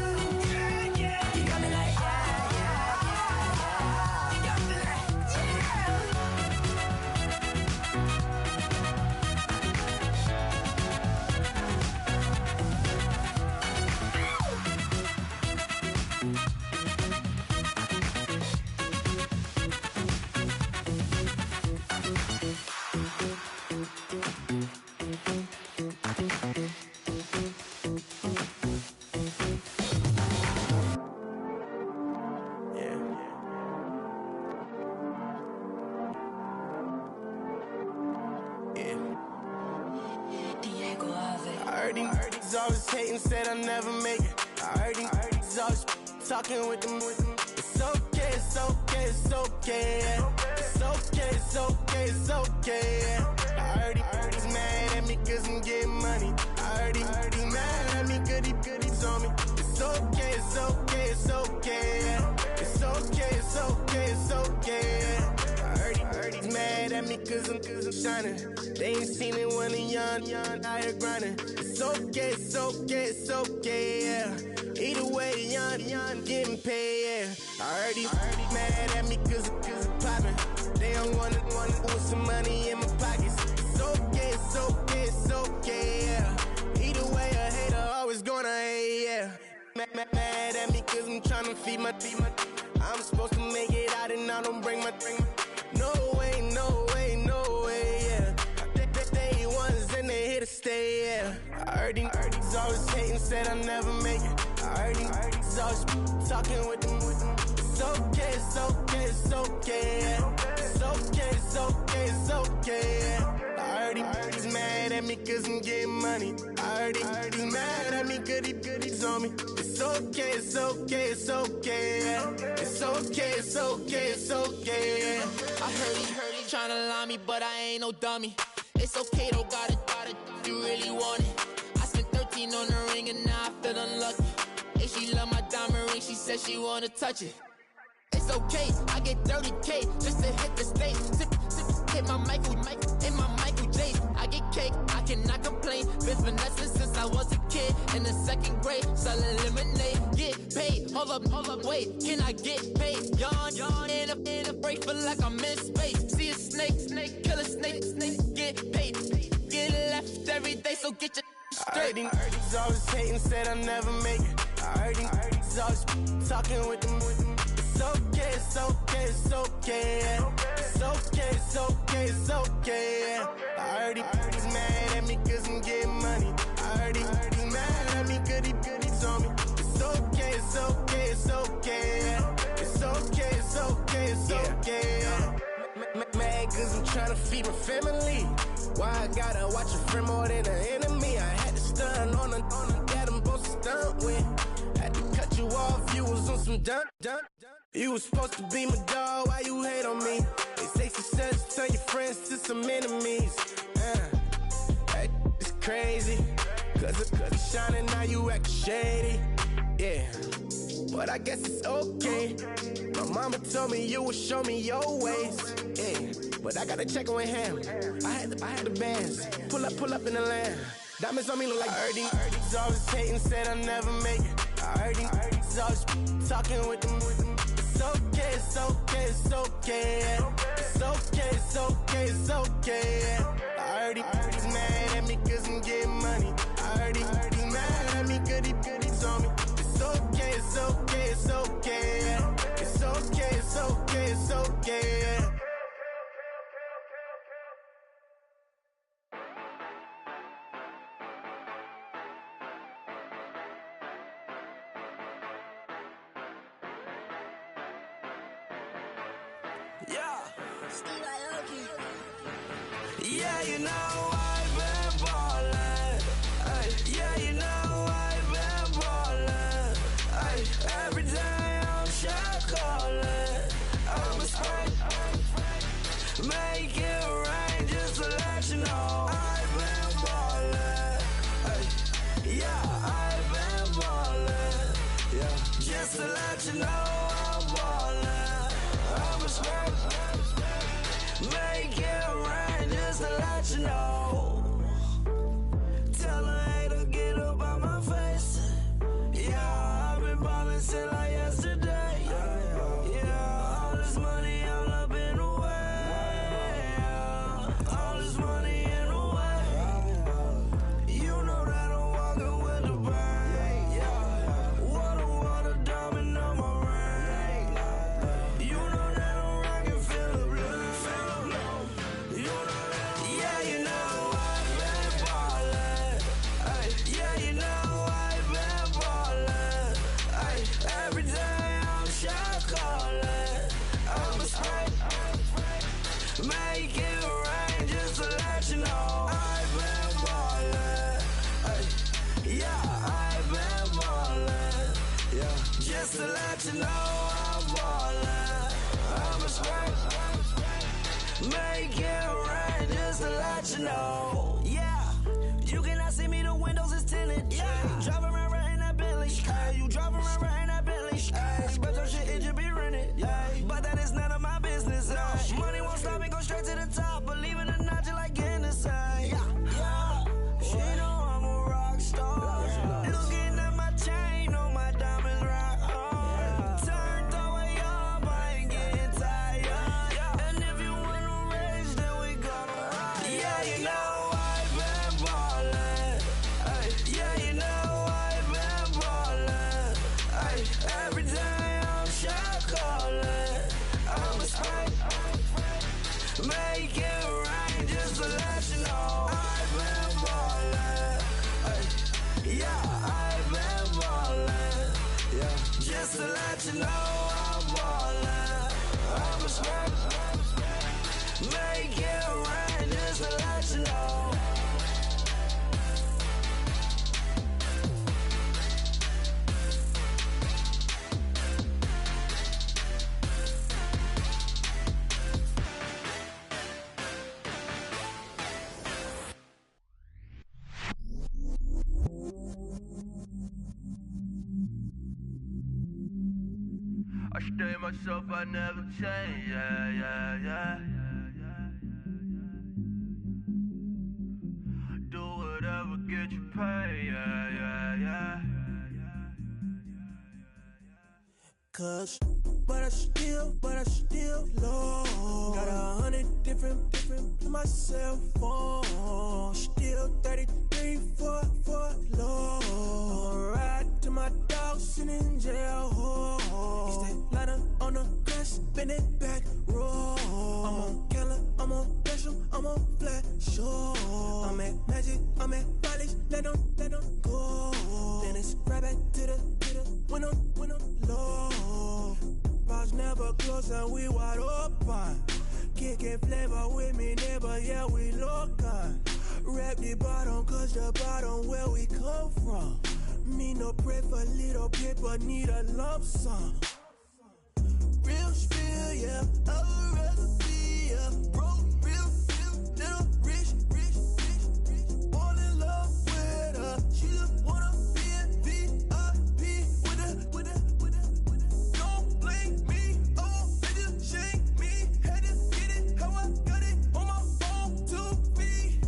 Yeah, yeah. You got me like, yeah, yeah, yeah. You got me like, yeah. I heard these always hating, said I'll never make it. I heard these always talking with them. It's okay, it's okay, it's okay. Yeah. It's okay, it's okay, it's okay. Yeah. I heard he's mad at me cause I'm getting money. I heard he's mad at me cause he's on me. It's okay, it's okay, it's okay. Yeah. It's okay, it's okay, it's okay. Yeah. I heard he's mad at me cause I'm shining. They ain't seen it when I'm young, out here grinding. It's okay, it's okay, it's okay, yeah. Either way, young, getting paid, yeah. I heard he's mad at me cause I'm poppin'. They don't wanna put some money in my pockets. It's okay, it's okay, it's okay, yeah. Either way, a hater always gonna hate, yeah. Mad at me cause I'm tryna feed my I'm supposed to make it out and I don't bring my no way, no way, no way, yeah. They ones and they here to stay, yeah. I heard these always hating, said I'll never make it. I heard these always talking with them. It's okay, it's okay, it's okay, yeah. It's okay, it's okay, it's okay, yeah. I heard he's mad at me cause I'm getting money. I heard he's mad at me cause he's on me. It's okay, it's okay, it's okay, yeah. It's okay, it's okay, it's okay, yeah. I heard he tryna lie me, but I ain't no dummy. It's okay though, got it, you really want it. I spent 13 on the ring and now I feel unlucky. And she love my diamond ring, she said she wanna touch it. It's okay, I get 30K just to hit the stage. Sip, hit my Michael, in my Michael J. I get cake, I cannot complain. Been finessing since I was a kid. In the second grade, selling lemonade. Get paid, hold up, wait. Can I get paid? Yawn, in a break, feel like I'm in space. See a snake, kill a snake, get paid. Get left every day, so get your straight. I heard these always hating, said I'll never make it. I heard these always talking with them. It's okay, it's okay, it's okay. It's okay, it's okay, it's okay. I heard he's mad at me cause I'm getting money. I heard he's mad at me cause he's on me. It's okay, it's okay, it's okay. It's okay, it's okay, it's okay. Mad cause I'm trying to feed my family. Why I gotta watch a friend more than an enemy? I had to stun on a that I'm supposed to stunt with. Had to cut you off, you was on some dun. You was supposed to be my dog, why you hate on me? They say success turn your friends to some enemies. Hey, it's crazy. Cause it's shining, now you act shady. Yeah, but I guess it's okay. My mama told me you would show me your ways. Yeah, but I gotta check with him. I had the bands. Pull up in the land. Diamonds on me look like I heard these always hating, said I'll never make it. I heard these always talking with them. It's okay, it's okay, it's okay. It's okay, it's okay, it's okay. I heard he's mad at me cause I'm getting money. I heard he's mad at me cause he's on me. It's okay, it's okay, it's okay. It's okay, it's okay, it's okay. Yeah, you know I've been ballin'. Ay, yeah, you know I've been ballin'. Ay, every day I'm shot callin'. I'm a spray, make it rain just to let you know I've been ballin'. Ay, yeah, I've been ballin'. Yeah, just to let you know I'm ballin'. I'm a spray, make it rain just to let you know. Tell a hater get up out my face. Yeah, I've been ballin' since like yesterday. Yeah, all this money all up in the way. All this money in the way. You know that I'm walking with the bank. Yeah, water, diamond on my ring. You know that I'm rockin' feel the blue. You know that, yeah, you know I've been ballin'. Ay, yeah, you know I've been ballin'. Ay, every day I'm shot callin'. I'm a spray, make it rain just to let you know I've been ballin'. Ay, yeah, I've been ballin'. Yeah, just to let you know I'm ballin'. I'm a spray, make it rain just to let you know. Yeah, you cannot see me, the windows is tinted. Yeah, drive around right in that Bentley. Hey, you drive around right in that Bentley. Hey, spread your shit, it should be rented. Yeah, but that is none of my business. Money won't stop me, go straight to the top. Believe it or not, you like getting the same. Yeah, she know I'm a rock star. Looking at my chain, on my diamonds rock hard. Turned the way up, I ain't getting tired. And if you wanna race, then we gonna ride. Yeah, you know I've been ballin'. Ay, yeah, you know I've been ballin'. Ay, every day I'm shot callin'. I'm a spray, make it rain just to let you know I've been ballin'. Ay, yeah, I've been ballin'. Yeah, just to let you know I'm ballin'. I'm a spray, make it rain just to let you know. I Stay myself, I never change, yeah. Do whatever, get you paid, yeah. Cause, but I still low. Got 100 different in my cell phone. Still 33 for low. I'ma ride to my dog sitting in jail. He stay lighter on the grass, spin it back, roll. I'm on Keller, I'm on Bishop, I'm on Flat Shore. I'm at Magic, I'm at Follies, let them go. Then it's right back to the window low. Bars never close and we wide open. Kicking flavor with me, neighbor, yeah, we local. Rap the bottom, cause the bottom where we come from. Me no pray for little paper, need a lump sum. Real spill, yeah, I would rather be a broke, real, little rich. Fall in love with her, she just wanna be a VIP with her. Don't blame me, oh, they just shame me. Had to get it, how I got it on my phone to be.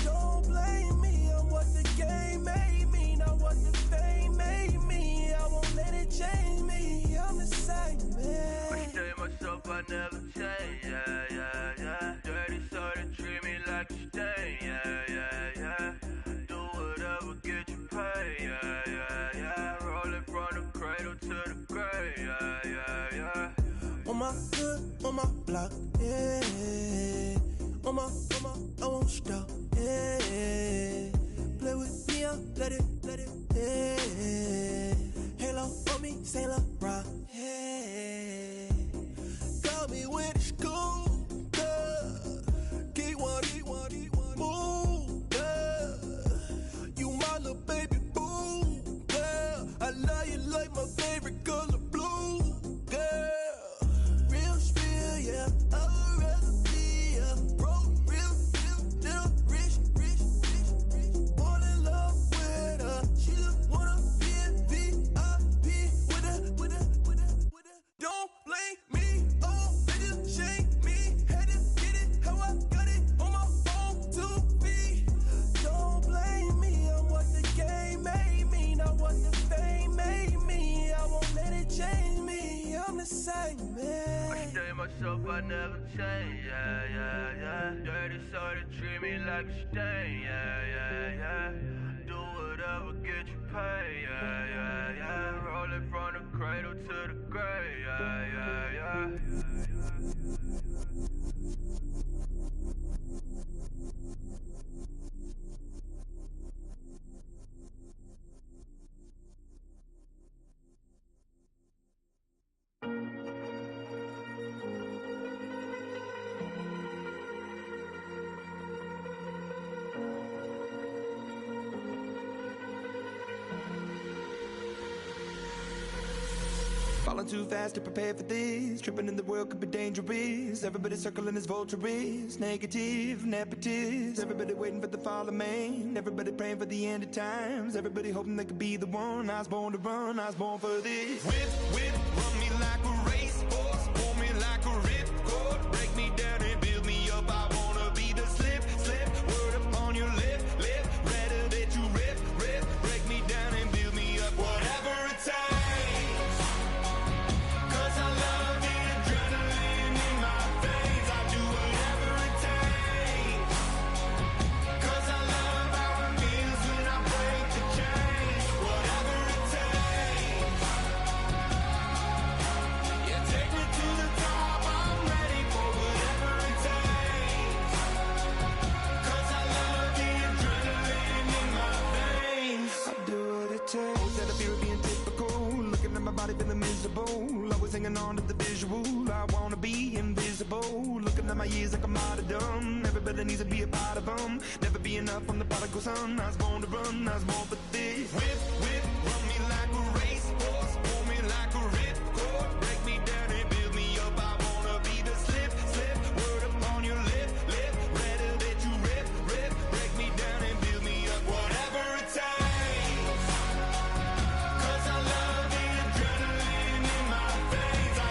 Don't blame me, I'm what the game made me, not what the fame made me. I won't let it change me, I'm the same man. I stay myself, I never change, yeah. Dirty soda, treat me like a stain, yeah. Do whatever, get you paid, yeah. Roll it from the cradle to the grave, yeah. On my hood, on my block, yeah. On my, I won't stop, yeah. Play with me, let it, yeah. Halo on me, Saint Laurent, yeah. Got me with the school, yeah. Keep one, move, yeah. You my little baby boo, yeah. I love you like my favorite color blue, girl. Real spill, yeah. I would rather be a broke, real, little rich. Fall in love with her, she just wanna be a VIP with her. Don't blame me, oh, they just shame me. Had to get it, how I got it on my phone to be. Don't blame me, I'm what the game made me, not what the fame made me. I won't let it change me, I'm the same man. I stay myself, I never change, yeah. Dirty soda, treat me like a stain, yeah. Do whatever, get you paid, yeah. Roll it from the cradle to the grave, yeah. Falling too fast to prepare for this. Tripping in the world could be dangerous. Everybody circling as vultures. Negative, nepotist. Everybody waiting for the fall of man. Everybody praying for the end of times. Everybody hoping they could be the one. I was born to run, I was born for this. Whip, run me like a racehorse. Pull me like a ripcord. Break me down and build me up. I wanna be the slip. Word upon your lip. Rather that you rip. Break me down and build me up. Whatever it takes. Feeling miserable, always hanging on to the visual. I wanna be invisible. Looking at my years like I'm out of dumb. Everybody needs to be a part of them. Never be enough from the prodigal son. I was born to run, I was born for this. Whip, run me like a racehorse. Pull me like a ripcord. Break me down and build me up. I wanna be the slip. Word upon your lip. Rather that you rip. Break me down and build me up. Whatever it takes. Cause I love the adrenaline in my veins. I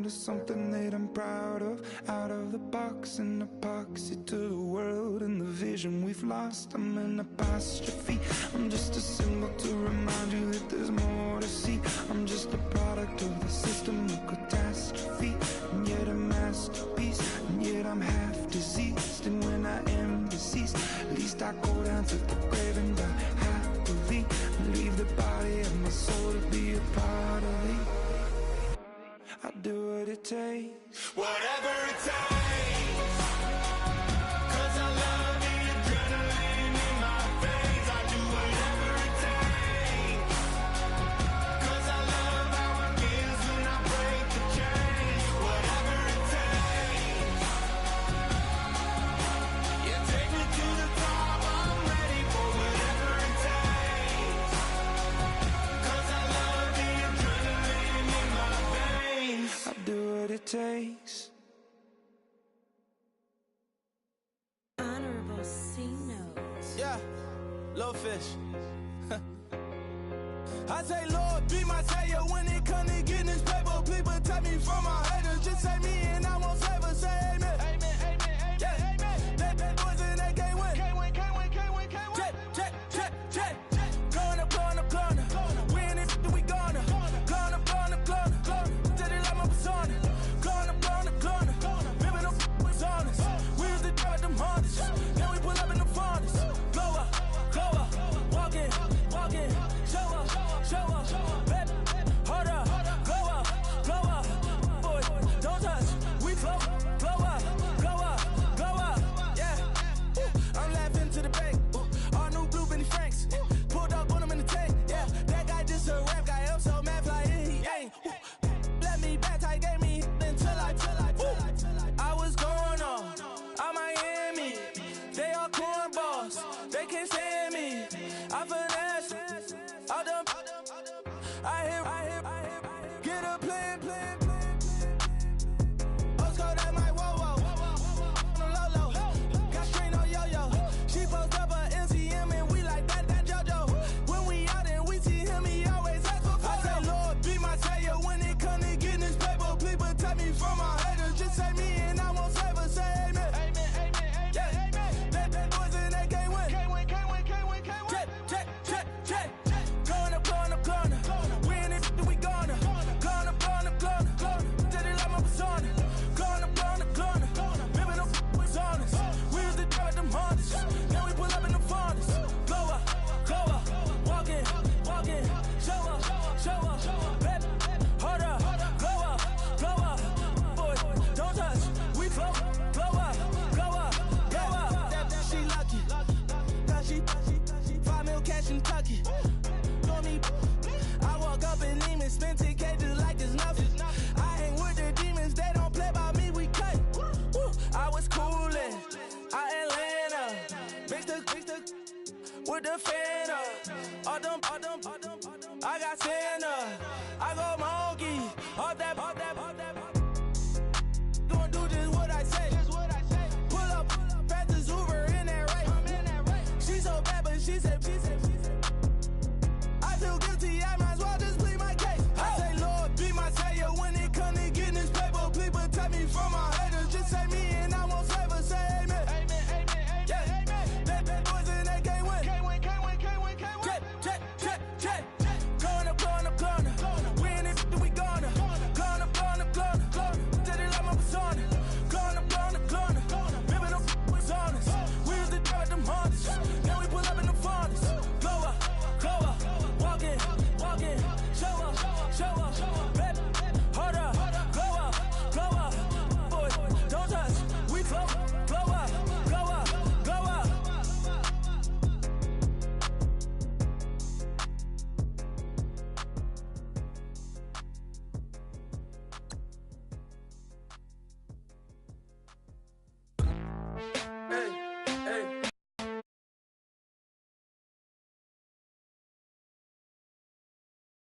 onto something that I'm proud of. Out of the box, an epoxy to the world and the vision we've lost. I'm an apostrophe. I'm just a symbol to remind you that there's more to see. I'm just a product of the system of catastrophe, and yet a masterpiece, and yet I'm half diseased. And when I am deceased, at least I go down to the grave and die happily, and leave the body of my soul to be a part of me. I do what it takes, Whatever it takes, 'cause I love the adrenaline in my veins. I do whatever it takes, 'cause I love how it feels when I break the chains. Whatever it takes, yeah, take me to the top. I'm ready for whatever it takes, 'cause I love the adrenaline in my veins. I do what it takes. Honorable C notes. Yeah, low fish. I say, Lord, be my savior when it come to getting this paper. Please protect me from my haters. Just say me and I won't save her. Say amen. Amen, amen, amen, yeah. Amen. They boys and they can't win. Can't win, can't win, can't win, can't win. Check, check, check, check. Going up, going up, going up. We in it, we gonna. Going up, going up, going up. Did it like my persona. Going up, going up, going up. Remember them was honest. We was the drive them hardest. Then we pull up in the furnace. Glow up, walk in, show up, baby, hold up, glow up, boy, don't touch, we float, glow up, yeah. I'm laughing to the bank, all new blue Benny Franks, pulled up on him in the tank, yeah. That guy just a rap guy, I'm so mad fly, he ain't. Let me back, I gave me until I was going on, I'm Miami, they all cornballs, they can't stand me, I finesse, all them, I hear, get a plan. Osco, that my whoa, on the low, got strain on yo-yo, she post up a MCM and we like that JoJo, when we out and we see him, he always ask for photo. I say, Lord, be my savior when it come to getting this paper, please protect me from my haters, just say me and I won't save her, say amen. Amen, yeah. They boys and they can't win. Can't win. Check. Going up. We in it, we gonna. Going up. Did it like my persona. Going up. Remember them was honest. We was the drive them hardest. Then we pull up in the furnace. Glow up, walk in, show up, baby, hold up, glow up, boy, don't touch, we float, glow up, she lucky, cause she 5 mil cash in Tucky, told me, I walk up in Neiman, spend 10K just like it's nothing, I hang with the demons, they don't play by me, we cut, I was coolin', Atlanta, mixed the with the fan up, all them, I got 10